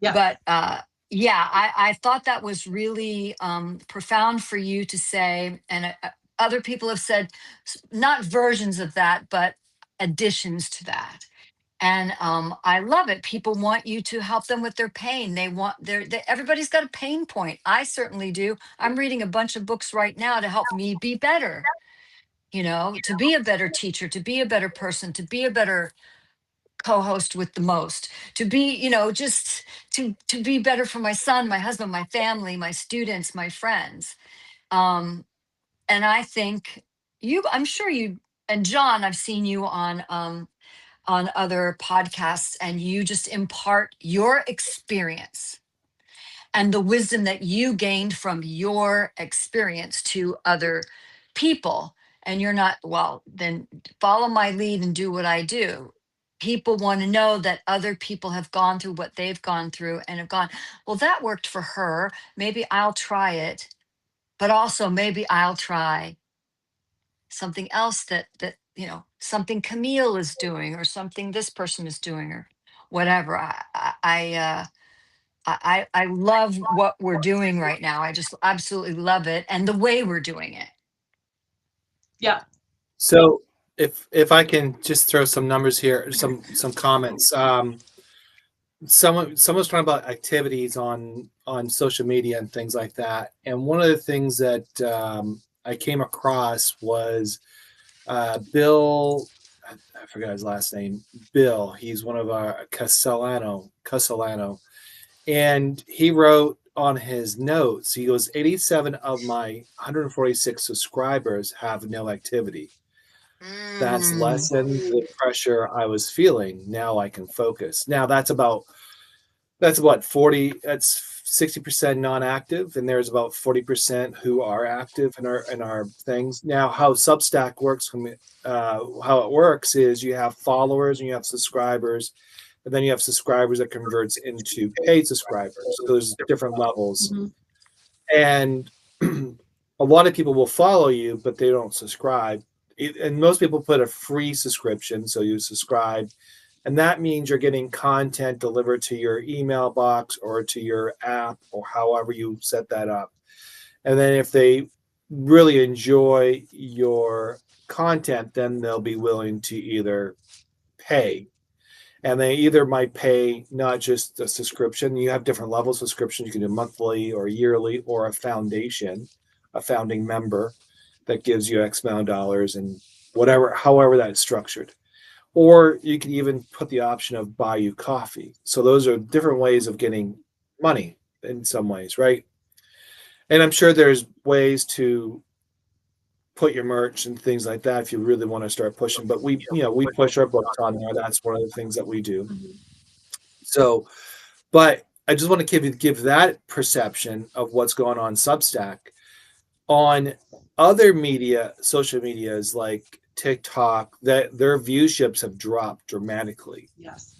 Yeah. But yeah, I thought that was really profound for you to say. And other people have said not versions of that, but additions to that. And I love it. People want you to help them with their pain. They want everybody's got a pain point. I certainly do. I'm reading a bunch of books right now to help me be better, to be a better teacher, to be a better person, to be a better co-host with the most, to be, just to be better for my son, my husband, my family, my students, my friends. And I think I'm sure you, and John, I've seen you on other podcasts, and you just impart your experience and the wisdom that you gained from your experience to other people. And you're not, well, then follow my lead and do what I do. People want to know that other people have gone through what they've gone through and have gone, well, that worked for her. Maybe I'll try it, but also maybe I'll try something else that something Camille is doing, or something this person is doing, or whatever. I love what we're doing right now. I just absolutely love it, and the way we're doing it. Yeah. So if I can just throw some numbers here, some comments. Someone's talking about activities on social media and things like that. And one of the things that I came across was Bill. I forgot his last name. Bill. He's one of our Castellano, and he wrote on his notes. He goes, 87 of my 146 subscribers have no activity. That's lessened the pressure I was feeling. Now I can focus. Now that's what 40. That's 60% non-active, and there's about 40% who are active in our things. Now, how Substack works, how it works is you have followers and you have subscribers, and then you have subscribers that converts into paid subscribers. So there's different levels, and a lot of people will follow you, but they don't subscribe. And most people put a free subscription, so you subscribe, and that means you're getting content delivered to your email box or to your app, or however you set that up. And then if they really enjoy your content, then they'll be willing to either pay. And they either might pay not just a subscription. You have different levels of subscription. You can do monthly or yearly, or a founding member that gives you X amount of dollars, and however that's structured. Or you can even put the option of buy you coffee. So those are different ways of getting money in some ways, right? And I'm sure there's ways to put your merch and things like that if you really want to start pushing. But we push our books on there. That's one of the things that we do. So, but I just want to give that perception of what's going on Substack. On other media, social medias like TikTok, that their viewerships have dropped dramatically. Yes.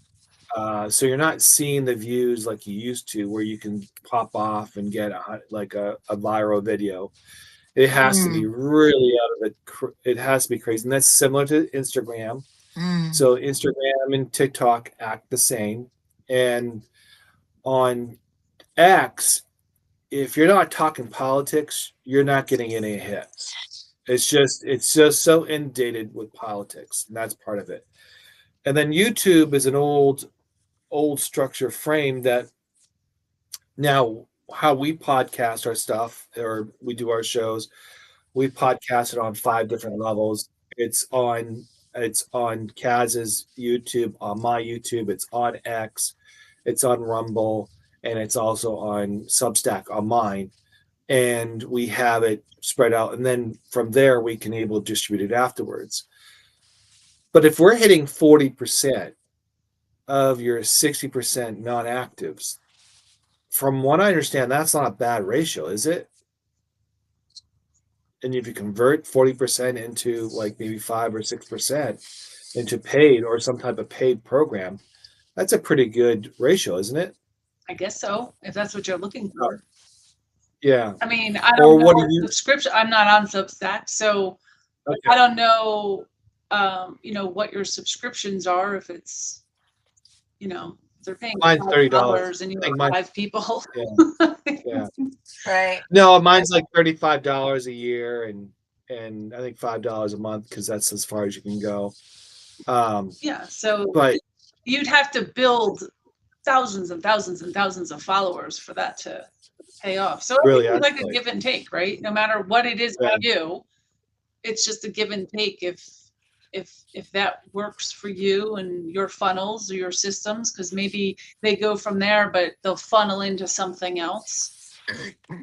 So you're not seeing the views like you used to, where you can pop off and get a viral video. It has to be really it has to be crazy. And that's similar to Instagram. So Instagram and TikTok act the same. And on X, if you're not talking politics, you're not getting any hits. It's just so inundated with politics, and that's part of it. And then YouTube is an old structure frame that now how we podcast our stuff, or we do our shows, we podcast it on 5 different levels. It's on Kaz's YouTube, on my YouTube, it's on X, it's on Rumble, and it's also on Substack on mine. And we have it spread out, and then from there we can able to distribute it afterwards. But if we're hitting 40% of your 60% non-actives, from what I understand, that's not a bad ratio, is it? And if you convert 40% into like maybe 5 or 6% into paid or some type of paid program, that's a pretty good ratio, isn't it? I guess so, if that's what you're looking for. Yeah. I mean, I don't know what subscription. I'm not on Substack, so Okay. I don't know, what your subscriptions are. If it's, they're paying Mine's $30, and you I think have 5 people. Yeah. Right. No, mine's like $35 a year, and and I think $5 a month because that's as far as you can go. Yeah. So But you'd have to build thousands and thousands and thousands of followers for that to pay off. So really, everything's like a actually, give and take, right? No matter what it is yeah. for you, it's just a give and take if that works for you and your funnels or your systems, because maybe they go from there, but they'll funnel into something else,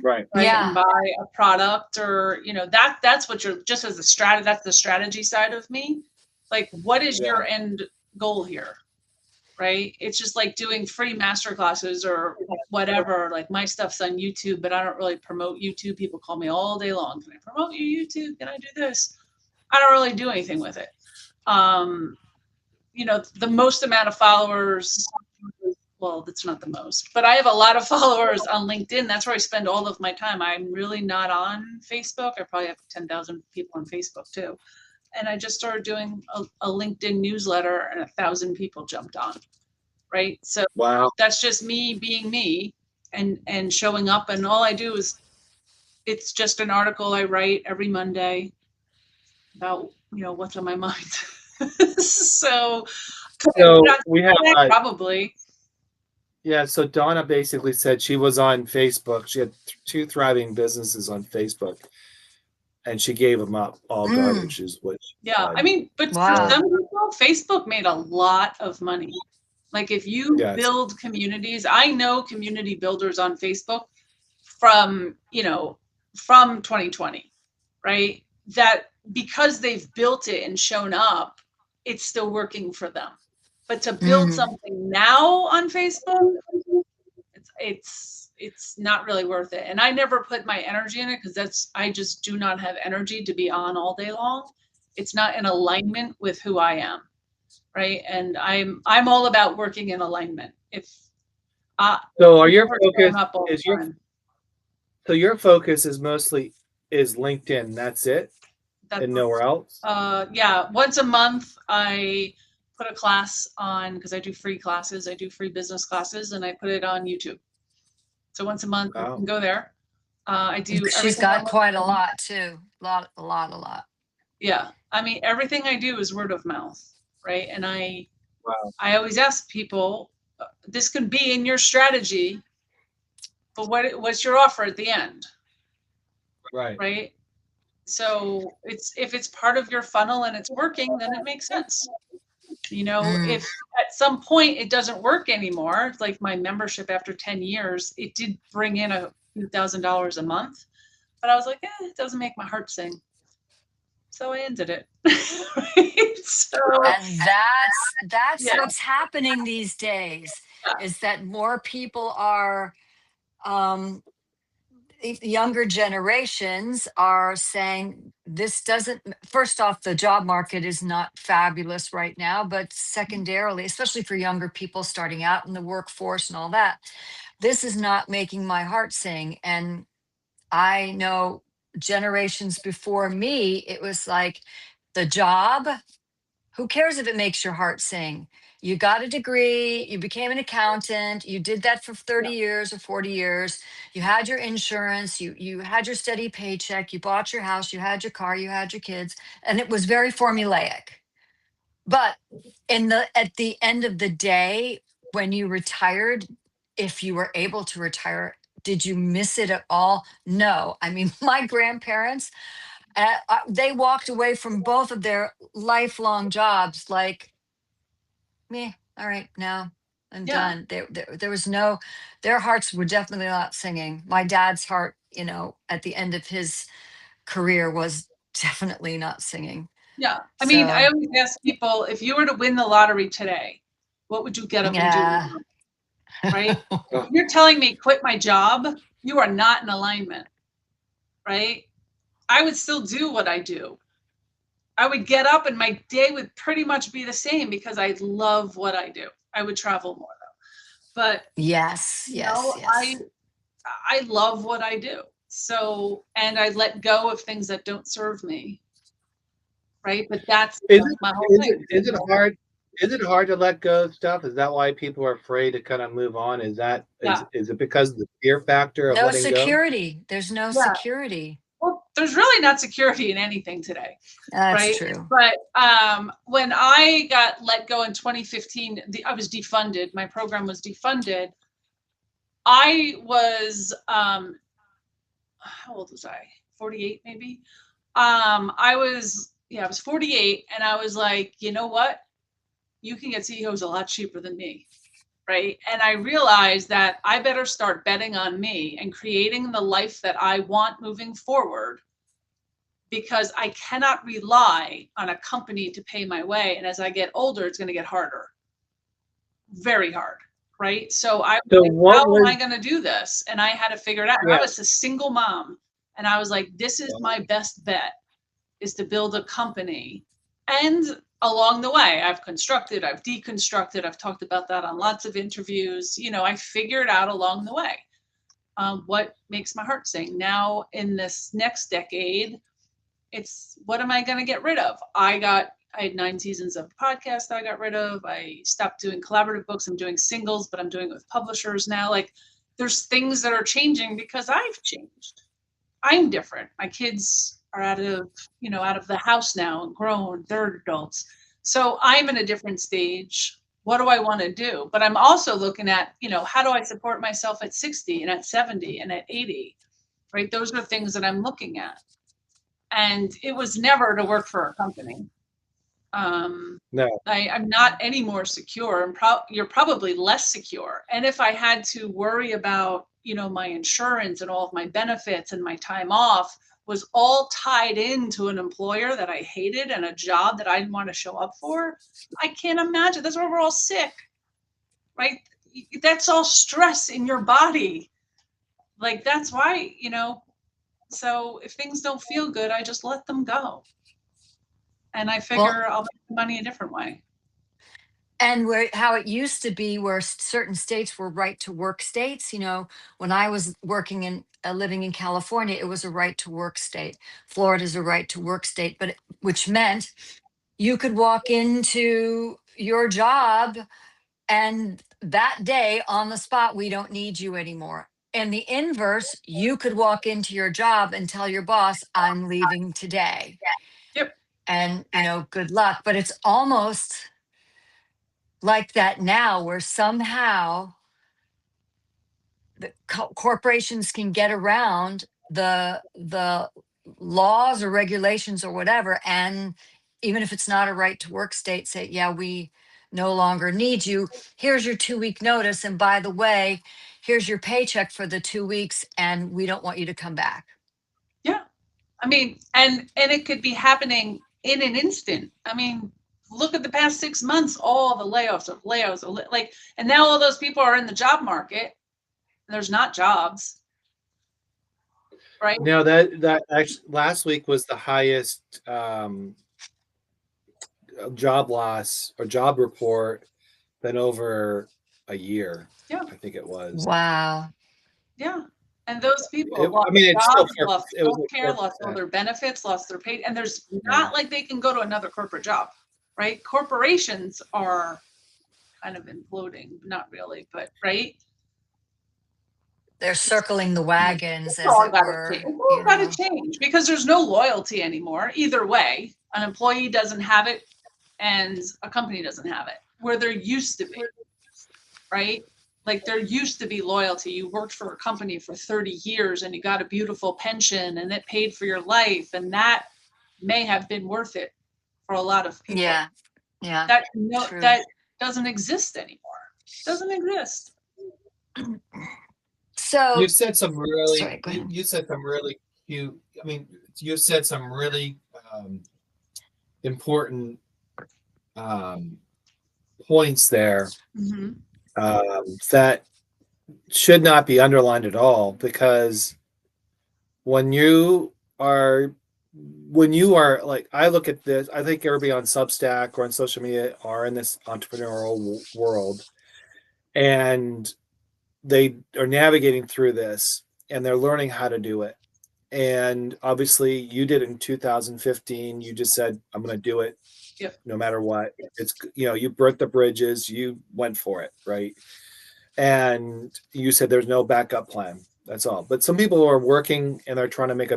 Right. right? Yeah. And buy a product, or that's what you're just as a strategy. That's the strategy side of me. Like, what is your end goal here? Right? It's just like doing free master classes or whatever. Like, my stuff's on YouTube, but I don't really promote YouTube. People call me all day long. Can I promote your YouTube? Can I do this? I don't really do anything with it. The most amount of followers, well, that's not the most, but I have a lot of followers on LinkedIn. That's where I spend all of my time. I'm really not on Facebook. I probably have 10,000 people on Facebook too. And I just started doing a LinkedIn newsletter, and 1,000 people jumped on. Right. So Wow. that's just me being me and showing up. And all I do is, it's just an article I write every Monday about, what's on my mind. So we have probably. Yeah, so Donna basically said she was on Facebook. She had two thriving businesses on Facebook, and she gave them up. All garbage is what. Yeah, I mean, but Wow. for some people, Facebook made a lot of money. Like, if you build communities, I know community builders on Facebook from 2020, right? That because they've built it and shown up, it's still working for them. But to build something now on Facebook, it's not really worth it. And I never put my energy in it because I just do not have energy to be on all day long. It's not in alignment with who I am, right? And I'm all about working in alignment. So your focus is mostly LinkedIn. That's it, and nowhere else. Yeah, once a month I put a class on, because I do free classes. I do free business classes, and I put it on YouTube. So once a month, you can go there. I do. She's got quite a lot too. A lot. Yeah, I mean, everything I do is word of mouth, right? And I always ask people, this can be in your strategy, but what's your offer at the end? Right. So if it's part of your funnel and it's working, then it makes sense. If at some point it doesn't work anymore, like my membership after 10 years, it did bring in a few $1,000s a month, but I was like, it doesn't make my heart sing. So I ended it. Right? So, and that's what's happening these days, is that more people are, younger generations are saying this doesn't, first off, the job market is not fabulous right now, but secondarily, especially for younger people starting out in the workforce and all that, this is not making my heart sing. And I know generations before me, it was like, the job, who cares if it makes your heart sing? You got a degree, you became an accountant, you did that for 30 years or 40 years. You had your insurance, you had your steady paycheck, you bought your house, you had your car, you had your kids, and it was very formulaic. But at the end of the day, when you retired, if you were able to retire, did you miss it at all? No. I mean, my grandparents, they walked away from both of their lifelong jobs like me. All right, now I'm done. There was no, their hearts were definitely not singing. My dad's heart, at the end of his career was definitely not singing. Yeah. I mean, I always ask people, if you were to win the lottery today, what would you get up and do? Right? You're telling me quit my job? You are not in alignment. Right? I would still do what I do. I would get up and my day would pretty much be the same because I love what I do. I would travel more though. But yes. I love what I do. So, and I let go of things that don't serve me. Right? But that's my whole thing. Is it hard? Is it hard to let go of stuff? Is that why people are afraid to kind of move on? Is it because of the fear factor of letting go? No security. There's no security. Well, there's really not security in anything today. That's right? true. But when I got let go in 2015, I was defunded. My program was defunded. I was, how old was I? 48 maybe? I was 48, and I was like, you know what? You can get CEOs a lot cheaper than me, right? And I realized that I better start betting on me and creating the life that I want moving forward, because I cannot rely on a company to pay my way. And as I get older, it's going to get harder, very hard, right? So I was like, how am I going to do this? And I had to figure it out. And I was a single mom, and I was like, this is my best bet, is to build a company. And along the way, I've constructed, I've deconstructed, I've talked about that on lots of interviews. You know, I figured out along the way what makes my heart sing. Now in this next decade, it's what am I going to get rid of? I had 9 seasons of podcast I got rid of. I stopped doing collaborative books. I'm doing singles, but I'm doing it with publishers now. Like, there's things that are changing because I've changed. I'm different. My kids are out of the house now and grown, they're adults. So I'm in a different stage. What do I want to do? But I'm also looking at, how do I support myself at 60 and at 70 and at 80, right? Those are things that I'm looking at. And it was never to work for a company. No. I'm not any more secure. You're probably less secure. And if I had to worry about, my insurance and all of my benefits and my time off was all tied into an employer that I hated and a job that I didn't want to show up for, I can't imagine. That's why we're all sick, right? That's all stress in your body. Like, that's why, so if things don't feel good, I just let them go. And I figure I'll make the money a different way. And how it used to be, where certain states were right to work states. When I was working in living in California, it was a right to work state. Florida's a right to work state, but which meant you could walk into your job and that day on the spot, we don't need you anymore. And the inverse, you could walk into your job and tell your boss, I'm leaving today. Yep. And, good luck. But it's almost like that now, where somehow the corporations can get around the laws or regulations or whatever. And even if it's not a right to work state, say, yeah, we no longer need you. Here's your 2-week notice. And by the way, here's your paycheck for the 2 weeks. And we don't want you to come back. Yeah. I mean, and it could be happening in an instant. I mean, look at the past 6 months, all the layoffs, and now all those people are in the job market. And there's not jobs. Right. No, that actually last week was the highest job loss or job report than over a year. Yeah. I think it was. Wow. Yeah. And those people it's jobs, still lost healthcare, lost all their benefits, lost their pay. And there's not like they can go to another corporate job, right? Corporations are kind of imploding, not really, but right. They're circling the wagons, as it were. It's all got to change, because there's no loyalty anymore. Either way, an employee doesn't have it and a company doesn't have it, where there used to be, right? Like, there used to be loyalty. You worked for a company for 30 years and you got a beautiful pension and it paid for your life. And that may have been worth it for a lot of people. Yeah. Yeah. That doesn't exist anymore. Doesn't exist. So you said some really, sorry, go ahead. You said some really cute. I mean, you said some really important points there that should not be underlined at all, because when you are like, I look at this, I think everybody on Substack or on social media are in this entrepreneurial world, and they are navigating through this and they're learning how to do it. And obviously you did it in 2015. You just said, I'm going to do it. Yep. No matter what. It's, you burnt the bridges, you went for it. Right. And you said there's no backup plan. That's all. But some people are working and they're trying to make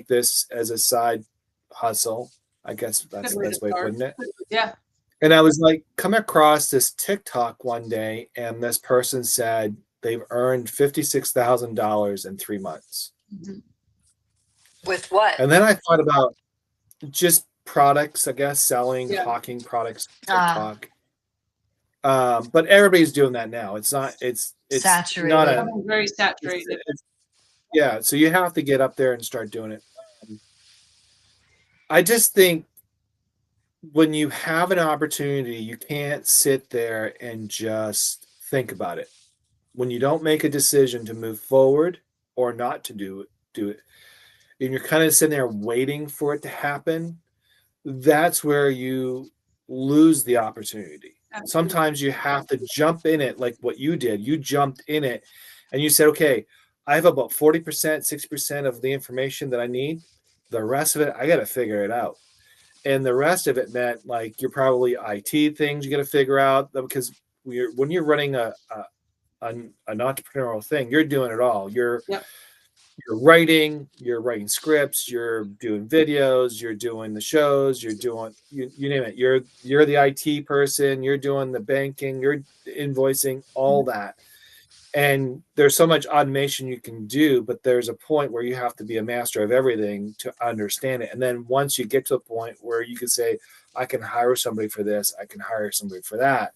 this as a side hustle. I guess that's Good the way to best way of start. putting it. Yeah. And I was like, come across this TikTok one day, and this person said they've earned $56,000 in 3 months. Mhm. With what? And then I thought about just products, I guess, selling, Yeah. hawking products, Ah. TikTok. But everybody's doing that now. It's not Saturated. Becoming very saturated. Yeah, so you have to get up there and start doing it. I just think when you have an opportunity, you can't sit there and just think about it. When you don't make a decision to move forward or not to do it, and you're kind of sitting there waiting for it to happen, that's where you lose the opportunity. Absolutely. Sometimes you have to jump in it, like what you did. You jumped in it and you said, okay, I have about 40%, 60% of the information that I need. The rest of it, I got to figure it out. And the rest of it meant like you're probably IT things you got to figure out, because when you're running an entrepreneurial thing, you're doing it all. You're writing scripts, you're doing videos, you're doing the shows, you're doing you name it. You're the IT person, you're doing the banking, you're invoicing, all that. And there's so much automation you can do, but there's a point where you have to be a master of everything to understand it. And then once you get to a point where you can say, I can hire somebody for this, I can hire somebody for that,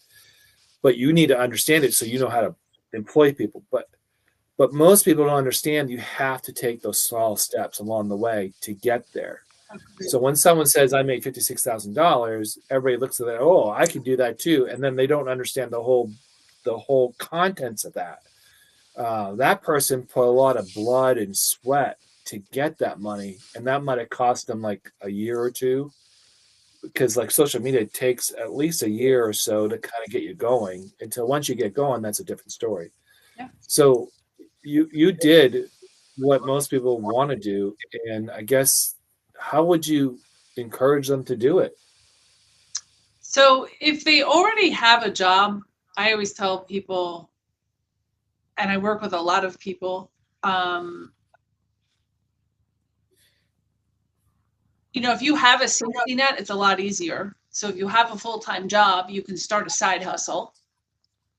but you need to understand it so you know how to employ people. But most people don't understand you have to take those small steps along the way to get there. So when someone says I made $56,000, everybody looks at that, oh, I can do that too. And then they don't understand the whole contents of that. That person put a lot of blood and sweat to get that money, and that might have cost them like a year or two, because like social media takes at least a year or so to kind of get you going. Until once you get going, that's a different story. Yeah. So you did what most people want to do, and I guess how would you encourage them to do it? So if they already have a job, I always tell people, and I work with a lot of people, if you have a safety net, it's a lot easier. So if you have a full-time job, you can start a side hustle,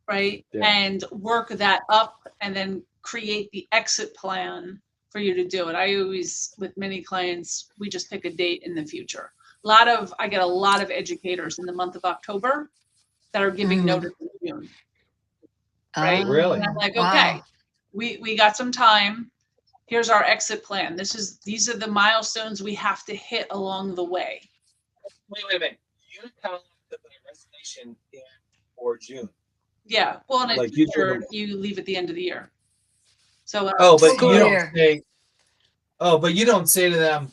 right? Yeah. And work that up and then create the exit plan for you to do it. I always, with many clients, we just pick a date in the future. I get a lot of educators in the month of October that are giving notice in June. Right? Really? And I'm like, Wow. okay, we got some time. Here's our exit plan. These are the milestones we have to hit along the way. Wait a minute. You tell them to put a resignation in for June. Yeah. Well, and Like you leave at the end of the year. So but you don't say to them,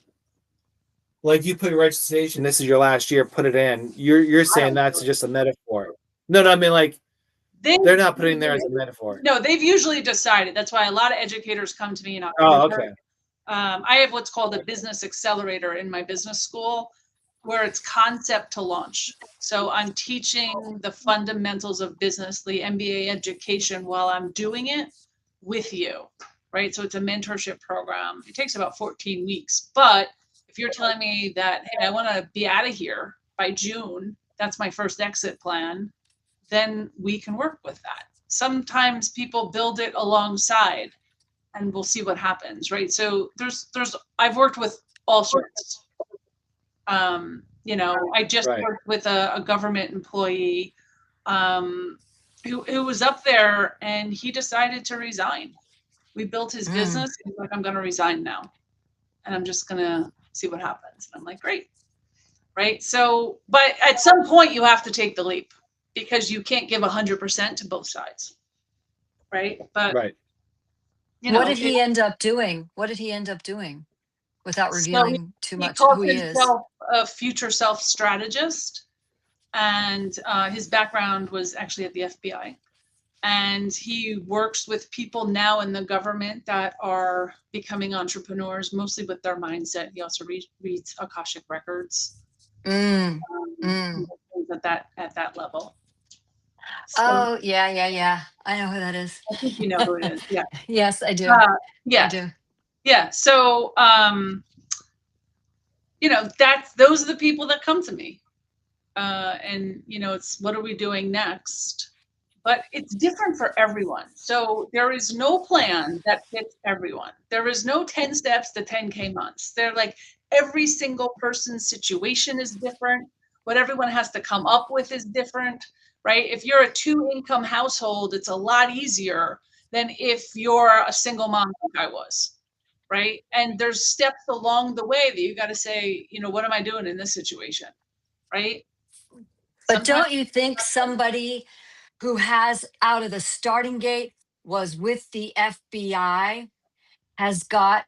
like, you put your resignation, this is your last year, put it in. You're saying that's just a metaphor. No, I mean, like, they're not putting there as a metaphor. No, they've usually decided. That's why a lot of educators come to me in October. Oh, okay. I have what's called a business accelerator in my business school, where it's concept to launch. So I'm teaching the fundamentals of business, the MBA education, while I'm doing it with you, right? So it's a mentorship program. It takes about 14 weeks. But if you're telling me that, hey, I want to be out of here by June, that's my first exit plan, then we can work with that. Sometimes people build it alongside, and we'll see what happens, right? So I've worked with all sorts. I just worked with a government employee who was up there, and he decided to resign. We built his business. He's like, I'm going to resign now, and I'm just going to see what happens. And I'm like, great. Right. So, but at some point you have to take the leap, because you can't give 100% to both sides. Right. But what did he end up doing? Without revealing too much who he is? He called himself a future self strategist, and his background was actually at the FBI. And he works with people now in the government that are becoming entrepreneurs, mostly with their mindset. He also reads Akashic records. At that level. So Oh, yeah. I know who that is. I think you know who it is. Yeah. Yes, I do. I Yeah. do. Yeah. So, those are the people that come to me. And it's what are we doing next? But it's different for everyone. So there is no plan that fits everyone. There is no 10 steps to 10K months. They're like every single person's situation is different. What everyone has to come up with is different, right? If you're a 2-income household, it's a lot easier than if you're a single mom like I was, right? And there's steps along the way that you got to say, what am I doing in this situation, right? But Sometimes. don't you think somebody who has out of the starting gate was with the FBI has got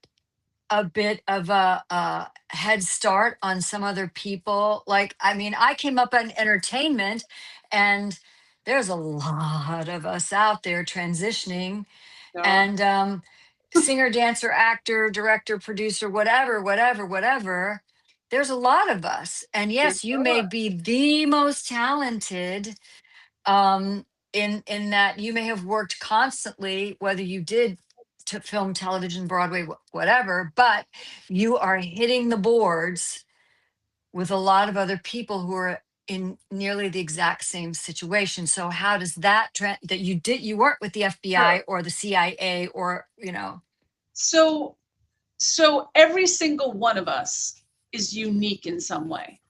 a bit of a head start on some other people? Like, I mean, I came up in entertainment, and there's a lot of us out there transitioning, Yeah, and singer, dancer, actor, director, producer, whatever. There's a lot of us. And there's yes, you may more. be the most talented, um, in that you may have worked constantly, whether you did to film, television, Broadway, whatever, but you are hitting the boards with a lot of other people who are in nearly the exact same situation. So how does that that you weren't with the Sure. FBI or the CIA or So every single one of us is unique in some way.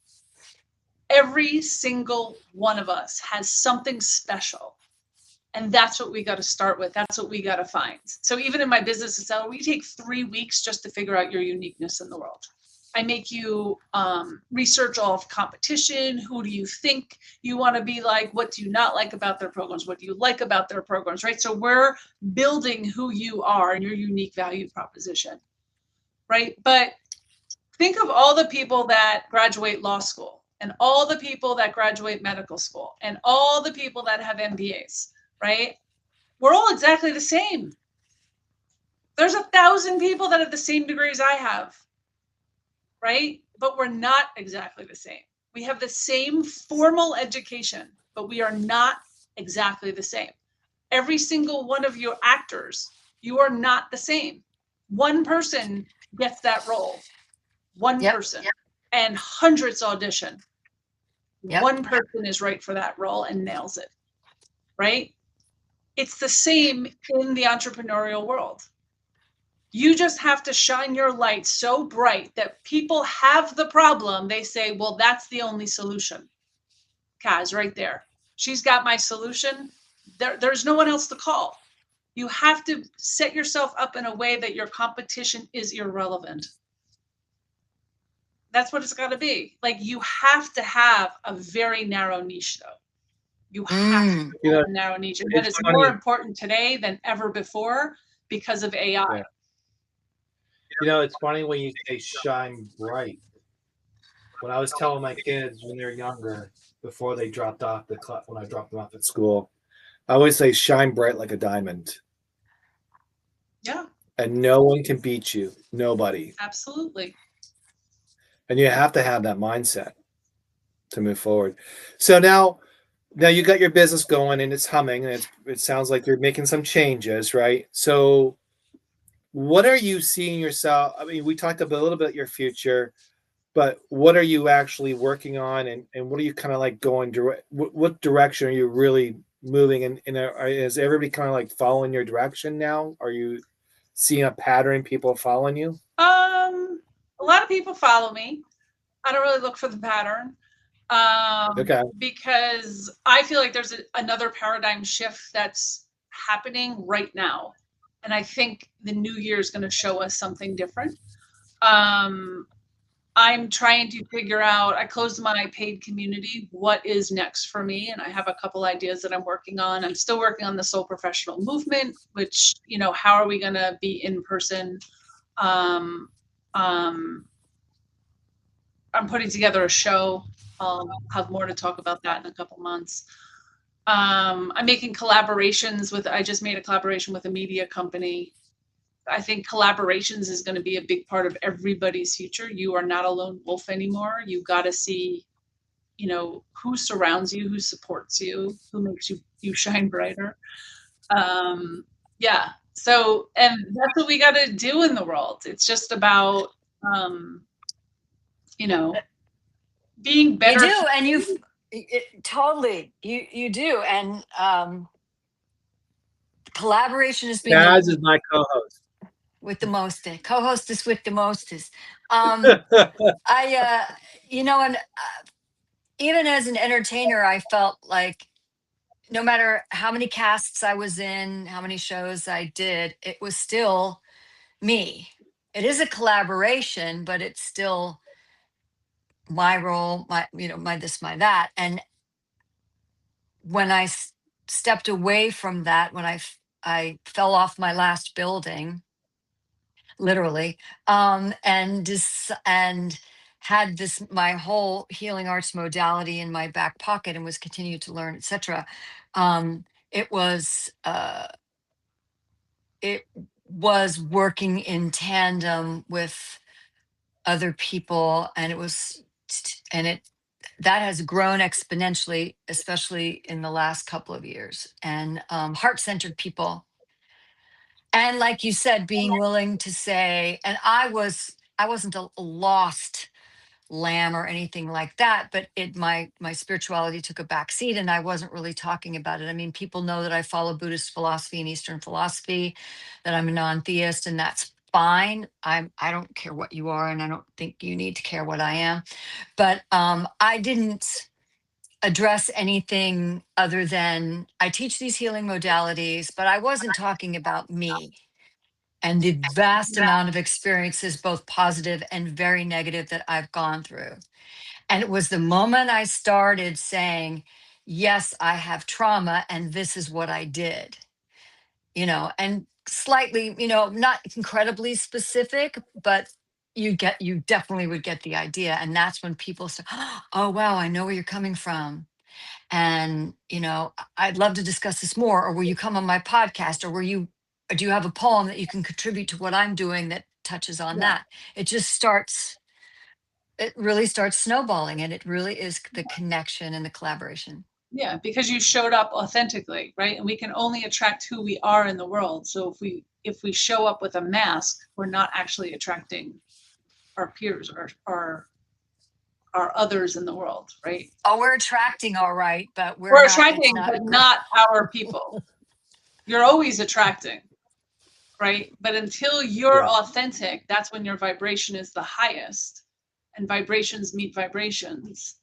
Every single one of us has something special. And that's what we got to start with. That's what we got to find. So even in my business itself, we take 3 weeks just to figure out your uniqueness in the world. I make you research all of competition. Who do you think you want to be like? What do you not like about their programs? What do you like about their programs, right? So we're building who you are and your unique value proposition, right? But think of all the people that graduate law school and all the people that graduate medical school and all the people that have MBAs, right? We're all exactly the same. There's 1,000 people that have the same degrees I have, right? But we're not exactly the same. We have the same formal education, but we are not exactly the same. Every single one of your actors, you are not the same. One person gets that role, one yep, person, and hundreds audition. yep. One person is right for that role and nails it, right? It's the same in the entrepreneurial world. You just have to shine your light so bright that people have the problem. They say, well, that's the only solution. Kaz, right there. She's got my solution. There's no one else to call. You have to set yourself up in a way that your competition is irrelevant. That's what it's got to be. Like, you have to have a very narrow niche, though. You have to have a narrow niche. And that is more important today than ever before because of AI. Yeah. It's funny when you say shine bright. When I was telling my kids when they're younger, before they dropped off when I dropped them off at school, I always say shine bright like a diamond. Yeah. And no one can beat you. Nobody. Absolutely. And you have to have that mindset to move forward. So now you got your business going and it's humming, and it sounds like you're making some changes, right? So what are you seeing yourself? I mean, we talked a little bit your future, but what are you actually working on, and what are you kind of like going direct? What direction are you really moving in? Is everybody kind of like following your direction now? Are you seeing a pattern, people following you? A lot of people follow me. I don't really look for the pattern. Okay. Because I feel like there's another paradigm shift that's happening right now. And I think the new year is going to show us something different. I'm trying to figure out, I closed my paid community. What is next for me? And I have a couple ideas that I'm working on. I'm still working on the Soul Professional Movement, which, how are we going to be in person? I'm putting together a show. I'll have more to talk about that in a couple months. I'm making collaborations I just made a collaboration with a media company. I think collaborations is going to be a big part of everybody's future. You are not a lone wolf anymore. You got to see who surrounds you, who supports you, who makes you shine brighter. Yeah. So, and that's what we got to do in the world. It's just about, being better. You do, and totally, you do, and collaboration has been Kaz is my co-host. with the mostest, co-hostess with the mostest. I, and even as an entertainer, I felt like no matter how many casts I was in, how many shows I did, it was still me. It is a collaboration, but it's still my role, my this, my that. And when I stepped away from that, when I fell off my last building, literally, and had this my whole healing arts modality in my back pocket and was continued to learn, etc. It was it was working in tandem with other people, and it that has grown exponentially, especially in the last couple of years. And heart-centered people, and like you said, being willing to say, and I wasn't a lost lamb or anything like that, but my spirituality took a back seat, and I wasn't really talking about it. I mean, people know that I follow Buddhist philosophy and Eastern philosophy, that I'm a non-theist, and that's fine. I don't care what you are, and I don't think you need to care what I am. But I didn't address anything other than I teach these healing modalities, but I wasn't talking about me and the vast amount of experiences, both positive and very negative, that I've gone through. And it was the moment I started saying, yes, I have trauma, and this is what I did, and slightly, not incredibly specific, but you definitely would get the idea. And that's when people say, oh, wow, I know where you're coming from. And, I'd love to discuss this more. Or will you come on my podcast? Or do you have a poem that you can contribute to what I'm doing that touches on Yeah. that? It really starts snowballing, and it really is the connection and the collaboration. Yeah, because you showed up authentically, right? And we can only attract who we are in the world. So if we show up with a mask, we're not actually attracting our peers or our others in the world, right? Oh, we're attracting, all right, but We're it's attracting, not but not our people. You're always attracting, right? But until you're authentic, that's when your vibration is the highest, and vibrations meet vibrations.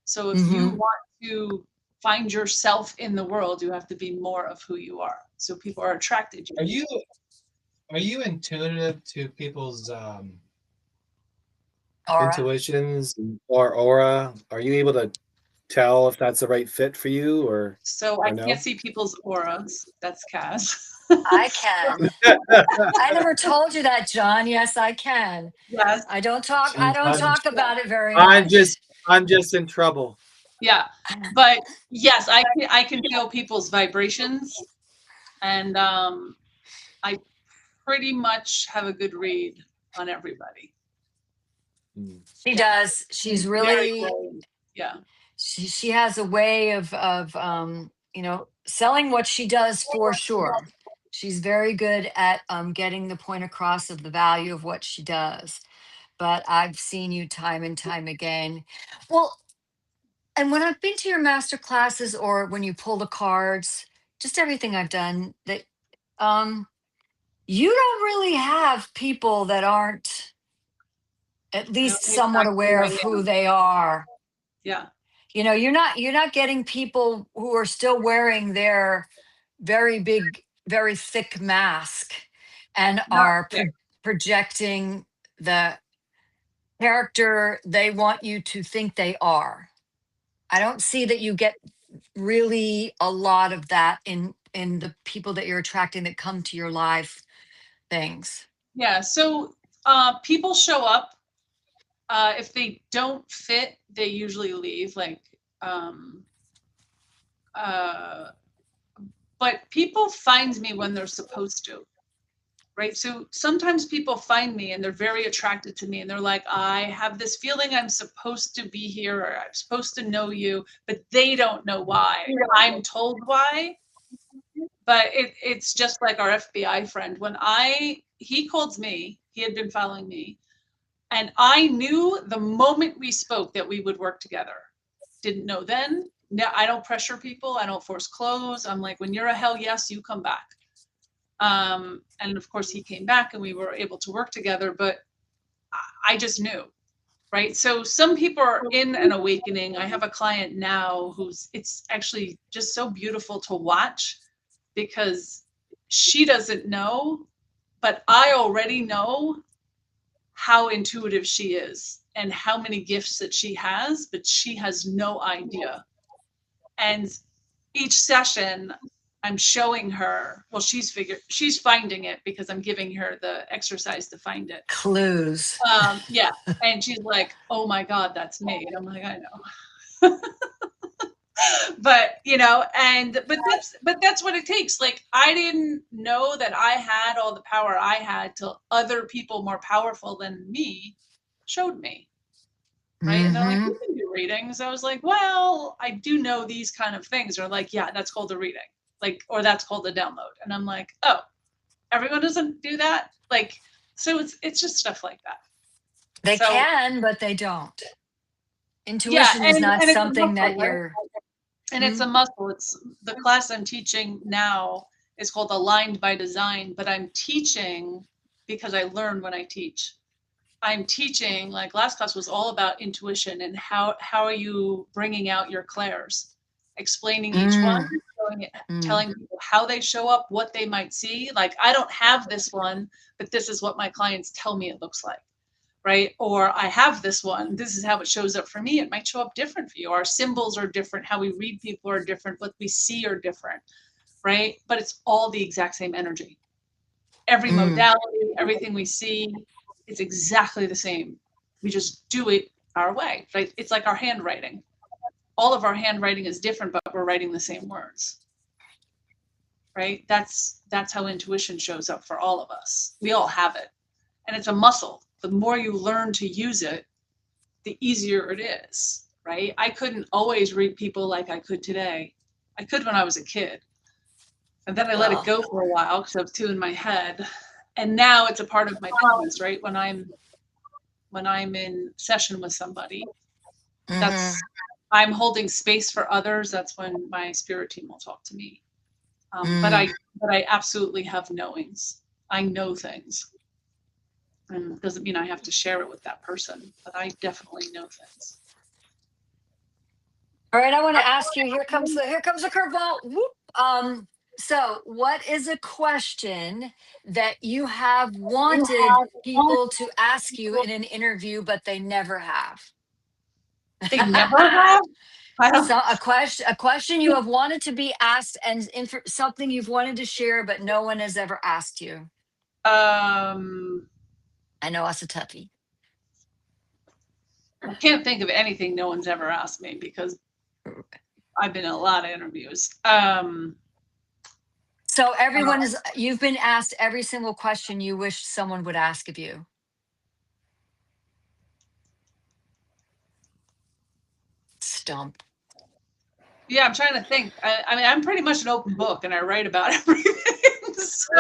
So if you want to find yourself in the world, you have to be more of who you are. So people are attracted to you. Are you intuitive to people's aura. intuitions or aura? Are you able to tell if that's the right fit for you, or So I no? can't see people's auras. That's Kaz. I can. I never told you that, John. Yes, I can. Yes. I don't talk about it very I'm much. just in trouble. Yeah. But yes, I can feel people's vibrations, and I pretty much have a good read on everybody. She does. She's Very really, good. Yeah. she has a way of selling what she does, for sure. She's very good at getting the point across of the value of what she does. But I've seen you time and time again. Well, and when I've been to your master classes, or when you pull the cards, just everything I've done, that um you don't really have people that aren't at I know least somewhat exactly who aware I of who am. they are. Yeah. You're not getting people who are still wearing their very big, very thick mask, and Not are thick. projecting the character they want you to think they are. I don't see that you get really a lot of that in the people that you're attracting that come to your live things. Yeah. So people show up. If they don't fit, they usually leave. Um, uh, but people find me when they're supposed to. right? So sometimes people find me and they're very attracted to me and they're like, I have this feeling I'm supposed to be here or I'm supposed to know you, but they don't know why. I'm told why. But it's just like our FBI friend. He called me, he had been following me, and I knew the moment we spoke that we would work together. Didn't know then. No, I don't pressure people. I don't force close. I'm like, when you're a hell yes, you come back. And of course he came back and we were able to work together, but I just knew, right? So some people are in an awakening. I have a client now it's actually just so beautiful to watch because she doesn't know, but I already know how intuitive she is and how many gifts that she has, but she has no idea. And each session I'm showing her, well, she's finding it because I'm giving her the exercise to find it. Clues. Yeah. And she's like, oh my God, that's me. And I'm like, I know. But but that's what it takes. Like, I didn't know that I had all the power I had till other people more powerful than me showed me. Right. And they're like, you can do readings. I was like, well, I do know these kind of things. Or like, yeah, that's called a reading. Like, or that's called a download. And I'm like, oh, everyone doesn't do that. Like, so it's just stuff like that. They can, but they don't. Yeah, Intuition is not and it's a something muscle, that right? you're. And it's a muscle. It's the class I'm teaching now is called Aligned by Design, but I'm teaching because I learn when I teach. I'm teaching, like last class was all about intuition and how are you bringing out your clairs, explaining each one, telling people how they show up, what they might see. Like, I don't have this one, but this is what my clients tell me it looks like, right? Or I have this one, this is how it shows up for me. It might show up different for you. Our symbols are different, how we read people are different, what we see are different, right? But it's all the exact same energy. Every modality, everything we see, it's exactly the same. We just do it our way, right? It's like our handwriting. All of our handwriting is different, but we're writing the same words, right? That's how intuition shows up for all of us. We all have it, and it's a muscle. The more you learn to use it, the easier it is, right? I couldn't always read people like I could today. I could when I was a kid, and then I let it go for a while because I was too in my head. And now it's a part of my business, right? When I'm in session with somebody, I'm holding space for others. That's when my spirit team will talk to me. But I absolutely have knowings. I know things, and it doesn't mean I have to share it with that person, but I definitely know things. All right, I want to ask you. Here comes the curveball. Whoop. So, what is a question that you have wanted people to ask you in an interview, but they never have? They never have. So a question you have wanted to be asked, and something you've wanted to share, but no one has ever asked you. I know that's a toughie. I can't think of anything no one's ever asked me because I've been in a lot of interviews. So you've been asked every single question you wish someone would ask of you. Stump. Yeah, I'm trying to think. I mean, I'm pretty much an open book, and I write about everything. So.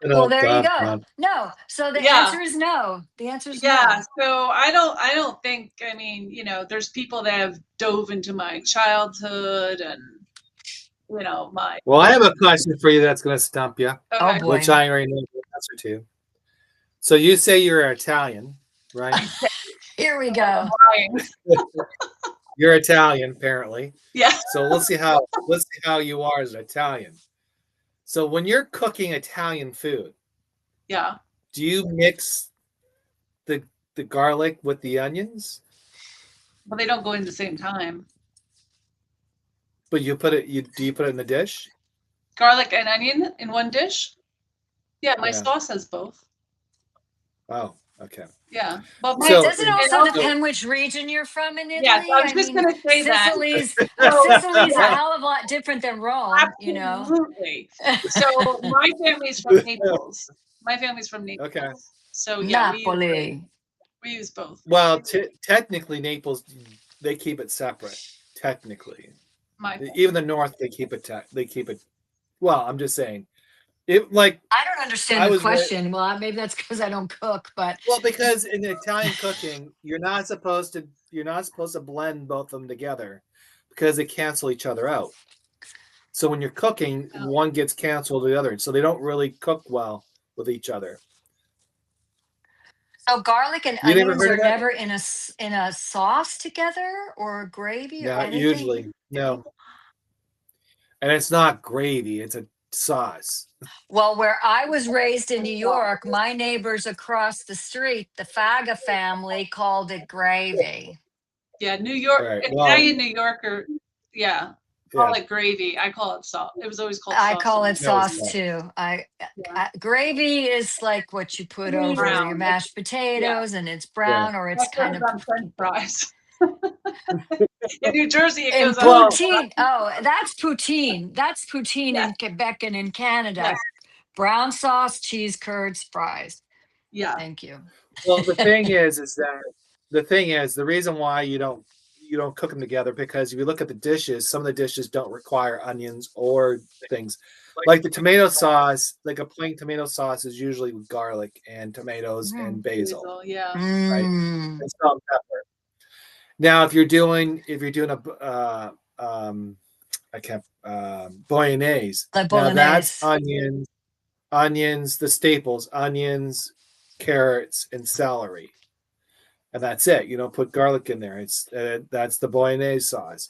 Well, there you go. No. So the answer is no. The answer is no. Yeah. So I don't think. I mean, there's people that have dove into my childhood and my. Well, I have a question for you that's going to stump you. Okay. Oh boy. Which I already know the answer to. So you say you're Italian, right? Here we go. You're Italian, apparently. Yeah. So let's see how you are as an Italian. So when you're cooking Italian food, yeah, do you mix the garlic with the onions? Well, they don't go in the same time. But do you put it in the dish? Garlic and onion in one dish? Yeah, my sauce has both. Oh, Okay. Yeah. But Wait, So does it in- also also, depend which region you're from in yes, Italy? I was I just mean, going to say that. Sicily's a Yeah, hell of a lot different than Rome, you know. absolutely. So my family's from Naples. My family's from Naples. Okay. So yeah, Napoli. we use both. Well, technically, Naples, they keep it separate. Technically, My even the North, they keep it. They keep it. Well, I'm just saying. It like I don't understand I the was question. Well, maybe that's because I don't cook, but well because in Italian cooking, you're not supposed to blend both of them together because they cancel each other out. So when you're cooking, one gets canceled the other, so they don't really cook well with each other. so garlic and You never onions heard are of that? never in a sauce together or gravy or Not anything. usually, no. And it's not gravy; it's a sauce. Well, where I was raised in New York, my neighbors across the street, the Faga family, called it gravy. Yeah, New York, Right. Well, Italian New Yorker, yeah, call yeah. it gravy. I call it salt. It was always called I sauce. call it No, it's sauce not. too. Yeah. Gravy is like what you put over your Brown. mashed Yeah, potatoes, and it's Yeah. brown or it's that kind goes of on French fries. In New Jersey, it in goes on French poutine. fries. Oh, that's poutine. That's poutine Yes, in Quebec and in yes, Canada. Brown sauce, cheese curds, fries. yeah. Thank you. Well, the thing is that the reason why you don't cook them together because if you look at the dishes, some of the dishes don't require onions or things. Like the tomato sauce, like a plain tomato sauce is usually with garlic and tomatoes Mm. and basil, Basil, yeah. right? Mm. And salt and pepper. Now, if you're doing a I can't bolognese. Like Now that's bolognese. onions, the staples, onions, carrots, and celery, and that's it. You don't put garlic in there. It's that's the bolognese sauce.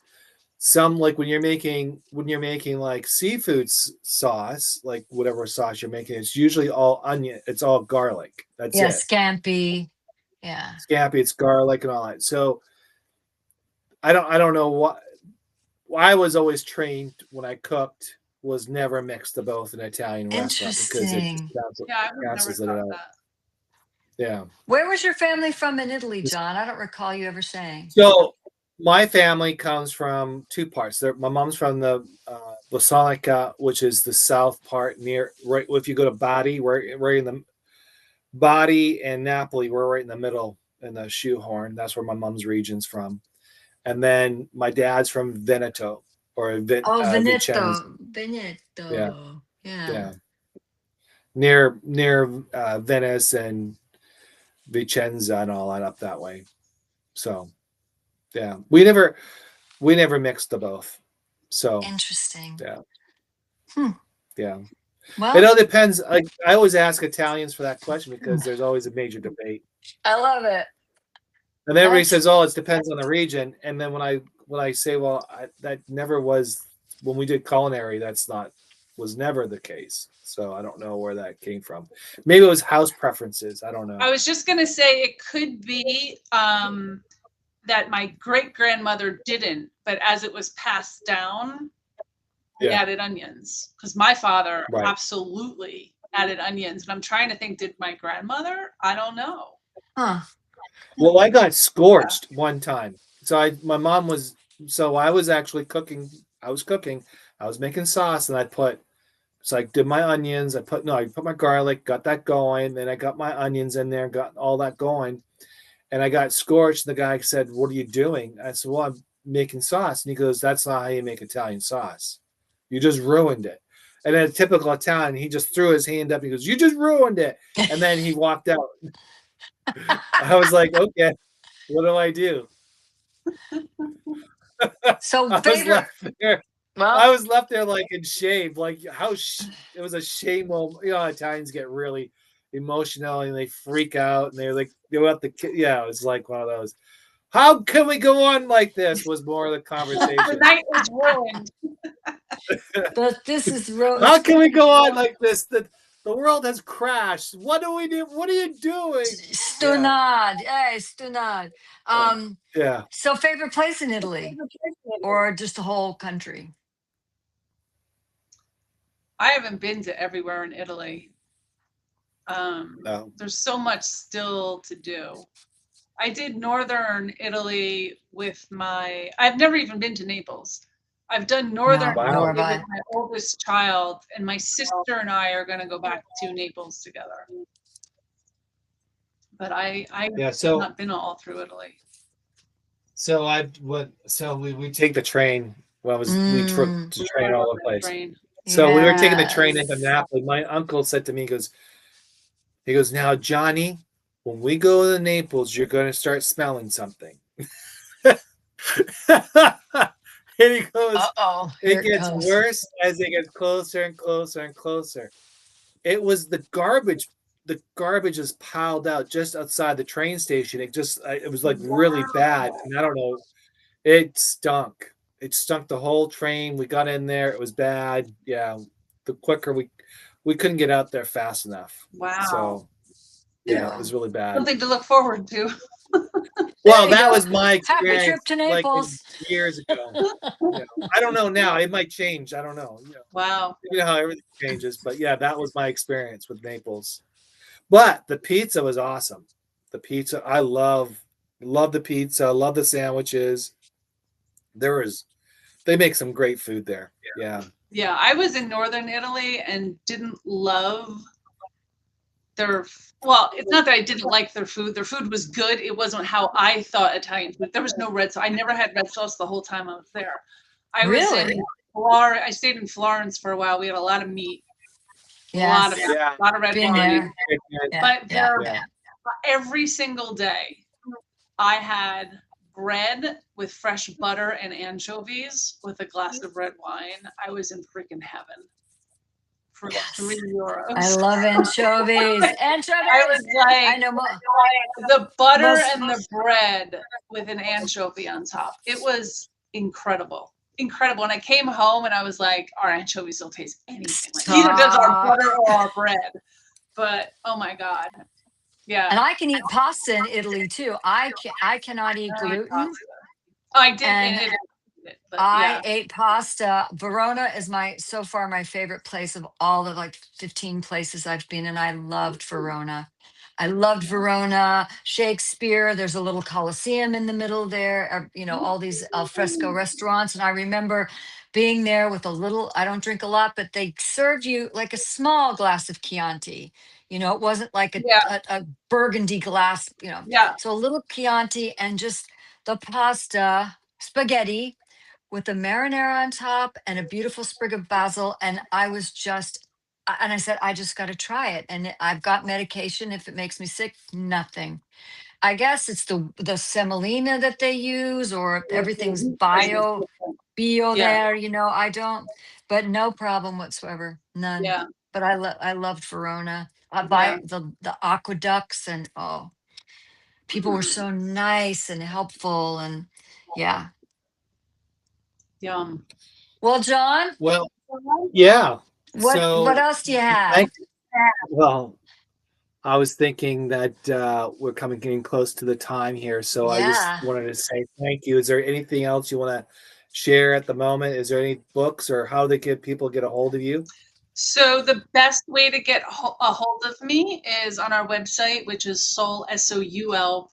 Some like when you're making like seafood sauce, like whatever sauce you're making, it's usually all onion. It's all garlic. That's Yeah, it. scampi. Yeah. Scampi, it's garlic and all that. So I don't know what. I was always trained when I cooked was never mix the both in an Italian restaurant because it just Interesting. Yeah, I would never cancels it thought out. that. Yeah. Where was your family from in Italy, John? I don't recall you ever saying. So my family comes from two parts. My mom's from the Bosanica, which is the south part near right. If you go to Bari, we're right in the Bari and Napoli. We're right in the middle in the shoehorn. That's where my mom's region's from. And then my dad's from Veneto or Oh, Vicenza. Veneto. Yeah, Veneto. Yeah. yeah, near Venice and Vicenza and all that up that way. So yeah, we never mixed the both. So Interesting. yeah, Hmm. yeah. Well, It all depends. Like I always ask Italians for that question because there's always a major debate, I love it. and everybody That's says, "Oh, it depends on the region." And then when I say, "Well, that never was when we did culinary. Was never the case." So I don't know where that came from. Maybe it was house preferences. I don't know. I was just going to say it could be that my great grandmother didn't, but as it was passed down, we Yeah, added onions because my father right. absolutely added onions. And I'm trying to think, did my grandmother? I don't know. huh. Well, I got scorched one time. My mom was I was actually cooking. I was cooking. I was making sauce, and I did my onions. I put my garlic, got that going. Then I got my onions in there, got all that going, and I got scorched. The guy said, "What are you doing?" I said, "Well, I'm making sauce." And he goes, "That's not how you make Italian sauce. You just ruined it." And then typical Italian, he just threw his hand up. He goes, "You just ruined it," and then he walked out. I was like, "Okay, what do I do?" So I was favorite. left there. I Well, was left there like in shame, like it was a shame moment. Italians get really emotional and they freak out and they're like they want the kid. Yeah, it was like one of those. How can we go on like this? Was more of the The conversation. night was ruined. this is How can we go on like this? The world has crashed. What do we do? What are you doing? Yeah, stunad. Hey, stunad. yeah. So favorite place in Italy or just the whole country? I haven't been to everywhere in Italy. No. There's so much still to do. I did northern Italy with I've never even been to Naples. I've done northern No, Wow. nor Italy have with I. my oldest child, and my sister and I are going to go back to Naples together. But I've Yeah. So not been all through Italy. we take the train. Well, we took Mm, the train all over the place. Train. So we were taking the train into yes. Napoli. My uncle said to me, he goes, now Johnny, when we go to Naples, you're going to start smelling something. And he goes, Uh-oh, it here it gets comes. worse as it gets closer and closer and closer. It was the garbage. The garbage is piled out just outside the train station. It was like really bad. And I don't know, it stunk. It stunk the whole train. We got in there. It was bad. Yeah. The quicker we couldn't get out there fast enough. Wow. So yeah, it Yeah. was really bad. Something to look forward to. Well, you that go. was my Happy trip experience to like Naples. years ago. I don't know now. It might change. I don't know. Wow. You know how everything changes. But yeah, that was my experience with Naples. But the pizza was awesome. The pizza, I love the pizza, love the sandwiches. They make some great food there. Yeah. Yeah, I was in northern Italy and didn't love well, it's not that I didn't like their food. Their food was good. It wasn't how I thought Italian food. There was no red sauce. I never had red sauce the whole time I was there. I was in Really? Florence. I stayed in Florence for a while. We had a lot of meat, a lot of Yes. meat, Yeah. a lot of red Been wine. there. Yeah. But Yeah. Yeah. every single day, I had bread with fresh butter and anchovies with a glass of red wine. I was in freaking heaven for Yes. €3. I love anchovies. I Anchovies. was I like, know the butter most. and the bread with an anchovy on top. It was incredible. Incredible. And I came home and I was like, our anchovies don't taste anything like either does our Stop. butter or our bread. But oh my God. Yeah. And I can eat pasta in Italy too. I cannot eat gluten. I did And it, but I yeah. ate pasta. Verona is so far my favorite place of all the like 15 places I've been in. I loved Verona. I loved Verona, Shakespeare. There's a little Colosseum in the middle there, all these al fresco restaurants. And I remember being there with I don't drink a lot, but they served you like a small glass of Chianti. It wasn't like Yeah. a burgundy glass, Yeah. So a little Chianti and just the pasta, spaghetti with a marinara on top and a beautiful sprig of basil. And I said, I just got to try it. And I've got medication. If it makes me sick, nothing. I guess it's the semolina that they use, or everything's bio Yeah. there. I don't, but no problem whatsoever. None. Yeah. But I loved Verona. I Yeah. buy the aqueducts, and people were so nice and helpful, and yeah. Yum. Well, John, Well, yeah. what So else do you thank have? well, I was thinking that we're getting close to the time here, so I just Yeah. wanted to say thank you. Is there anything else you want to share at the moment? Is there any books or how people get a hold of you? So the best way to get a hold of me is on our website, which is soul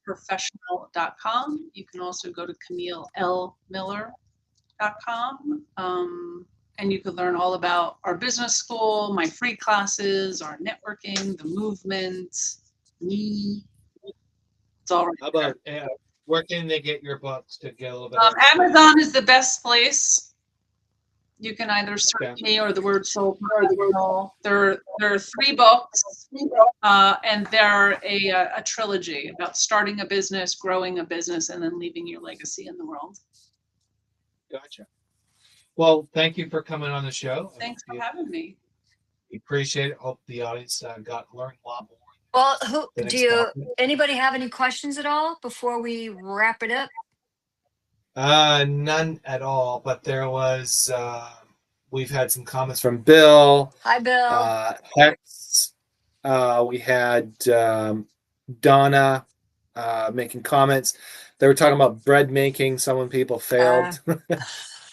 professional.com. You can also go to camillelmiller.com. And you can learn all about our business school, my free classes, our networking, the movement, me. It's all right. How about where can they get your books to get a little bit? Amazon is the best place. You can either search me or the word soul professional. There are 3 books, and they're a trilogy about starting a business, growing a business, and then leaving your legacy in the world. Gotcha. Well, thank you for coming on the show. Thanks for having me. We appreciate it. Hope the audience learned a lot more. Well, anybody have any questions at all before we wrap it up? None at all, but there was we've had some comments from Bill. Hi, Bill. Hex. We had Donna making comments. They were talking about bread making. Some people failed.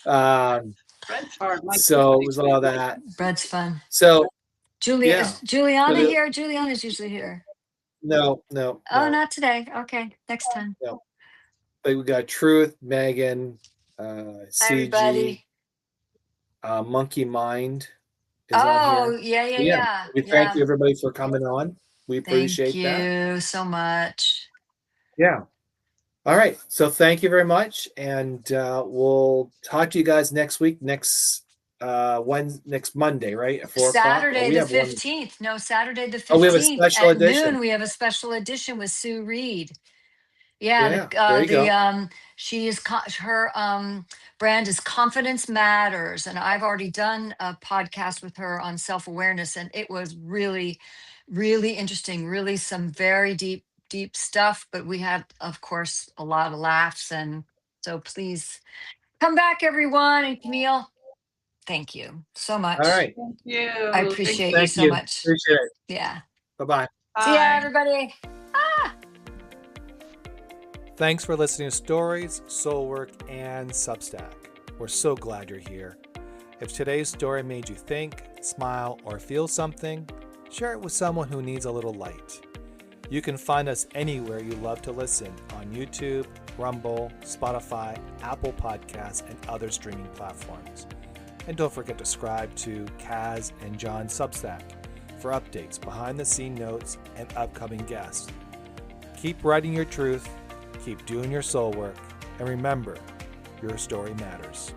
Bread's hard. So it was all that. Bread's fun. So Julia, Yeah. is Juliana But here? Juliana's usually here. no, Oh, not today. Okay, next time. no. But we got Truth, Megan, Hi, CG, everybody. Monkey Mind is on Oh, here. yeah, So yeah, we thank you everybody for coming on. We Thank appreciate that. you so much. Yeah. All right. So thank you very much, and we'll talk to you guys next week. Next Monday, right at 4 o'clock. Saturday we the have one. 15th. No, Saturday the 15th Oh, we have a special at edition. noon. We have a special edition with Sue Reed. Yeah, Yeah, there you go. she is her brand is Confidence Matters, and I've already done a podcast with her on self-awareness, and it was really, really interesting. Really, some very deep stuff. But we had, of course, a lot of laughs, and so please come back, everyone. And Camille, thank you so much. All right. Thank you. I appreciate you Thank so you. much. Appreciate it. Yeah. Bye-bye. See ya, Bye. everybody. Thanks for listening to Stories, Soul Work, and Substack. We're so glad you're here. If today's story made you think, smile, or feel something, share it with someone who needs a little light. You can find us anywhere you love to listen on YouTube, Rumble, Spotify, Apple Podcasts, and other streaming platforms. And don't forget to subscribe to Kaz and John's Substack for updates, behind-the-scene notes, and upcoming guests. Keep writing your truth, keep doing your soul work, and remember, your story matters.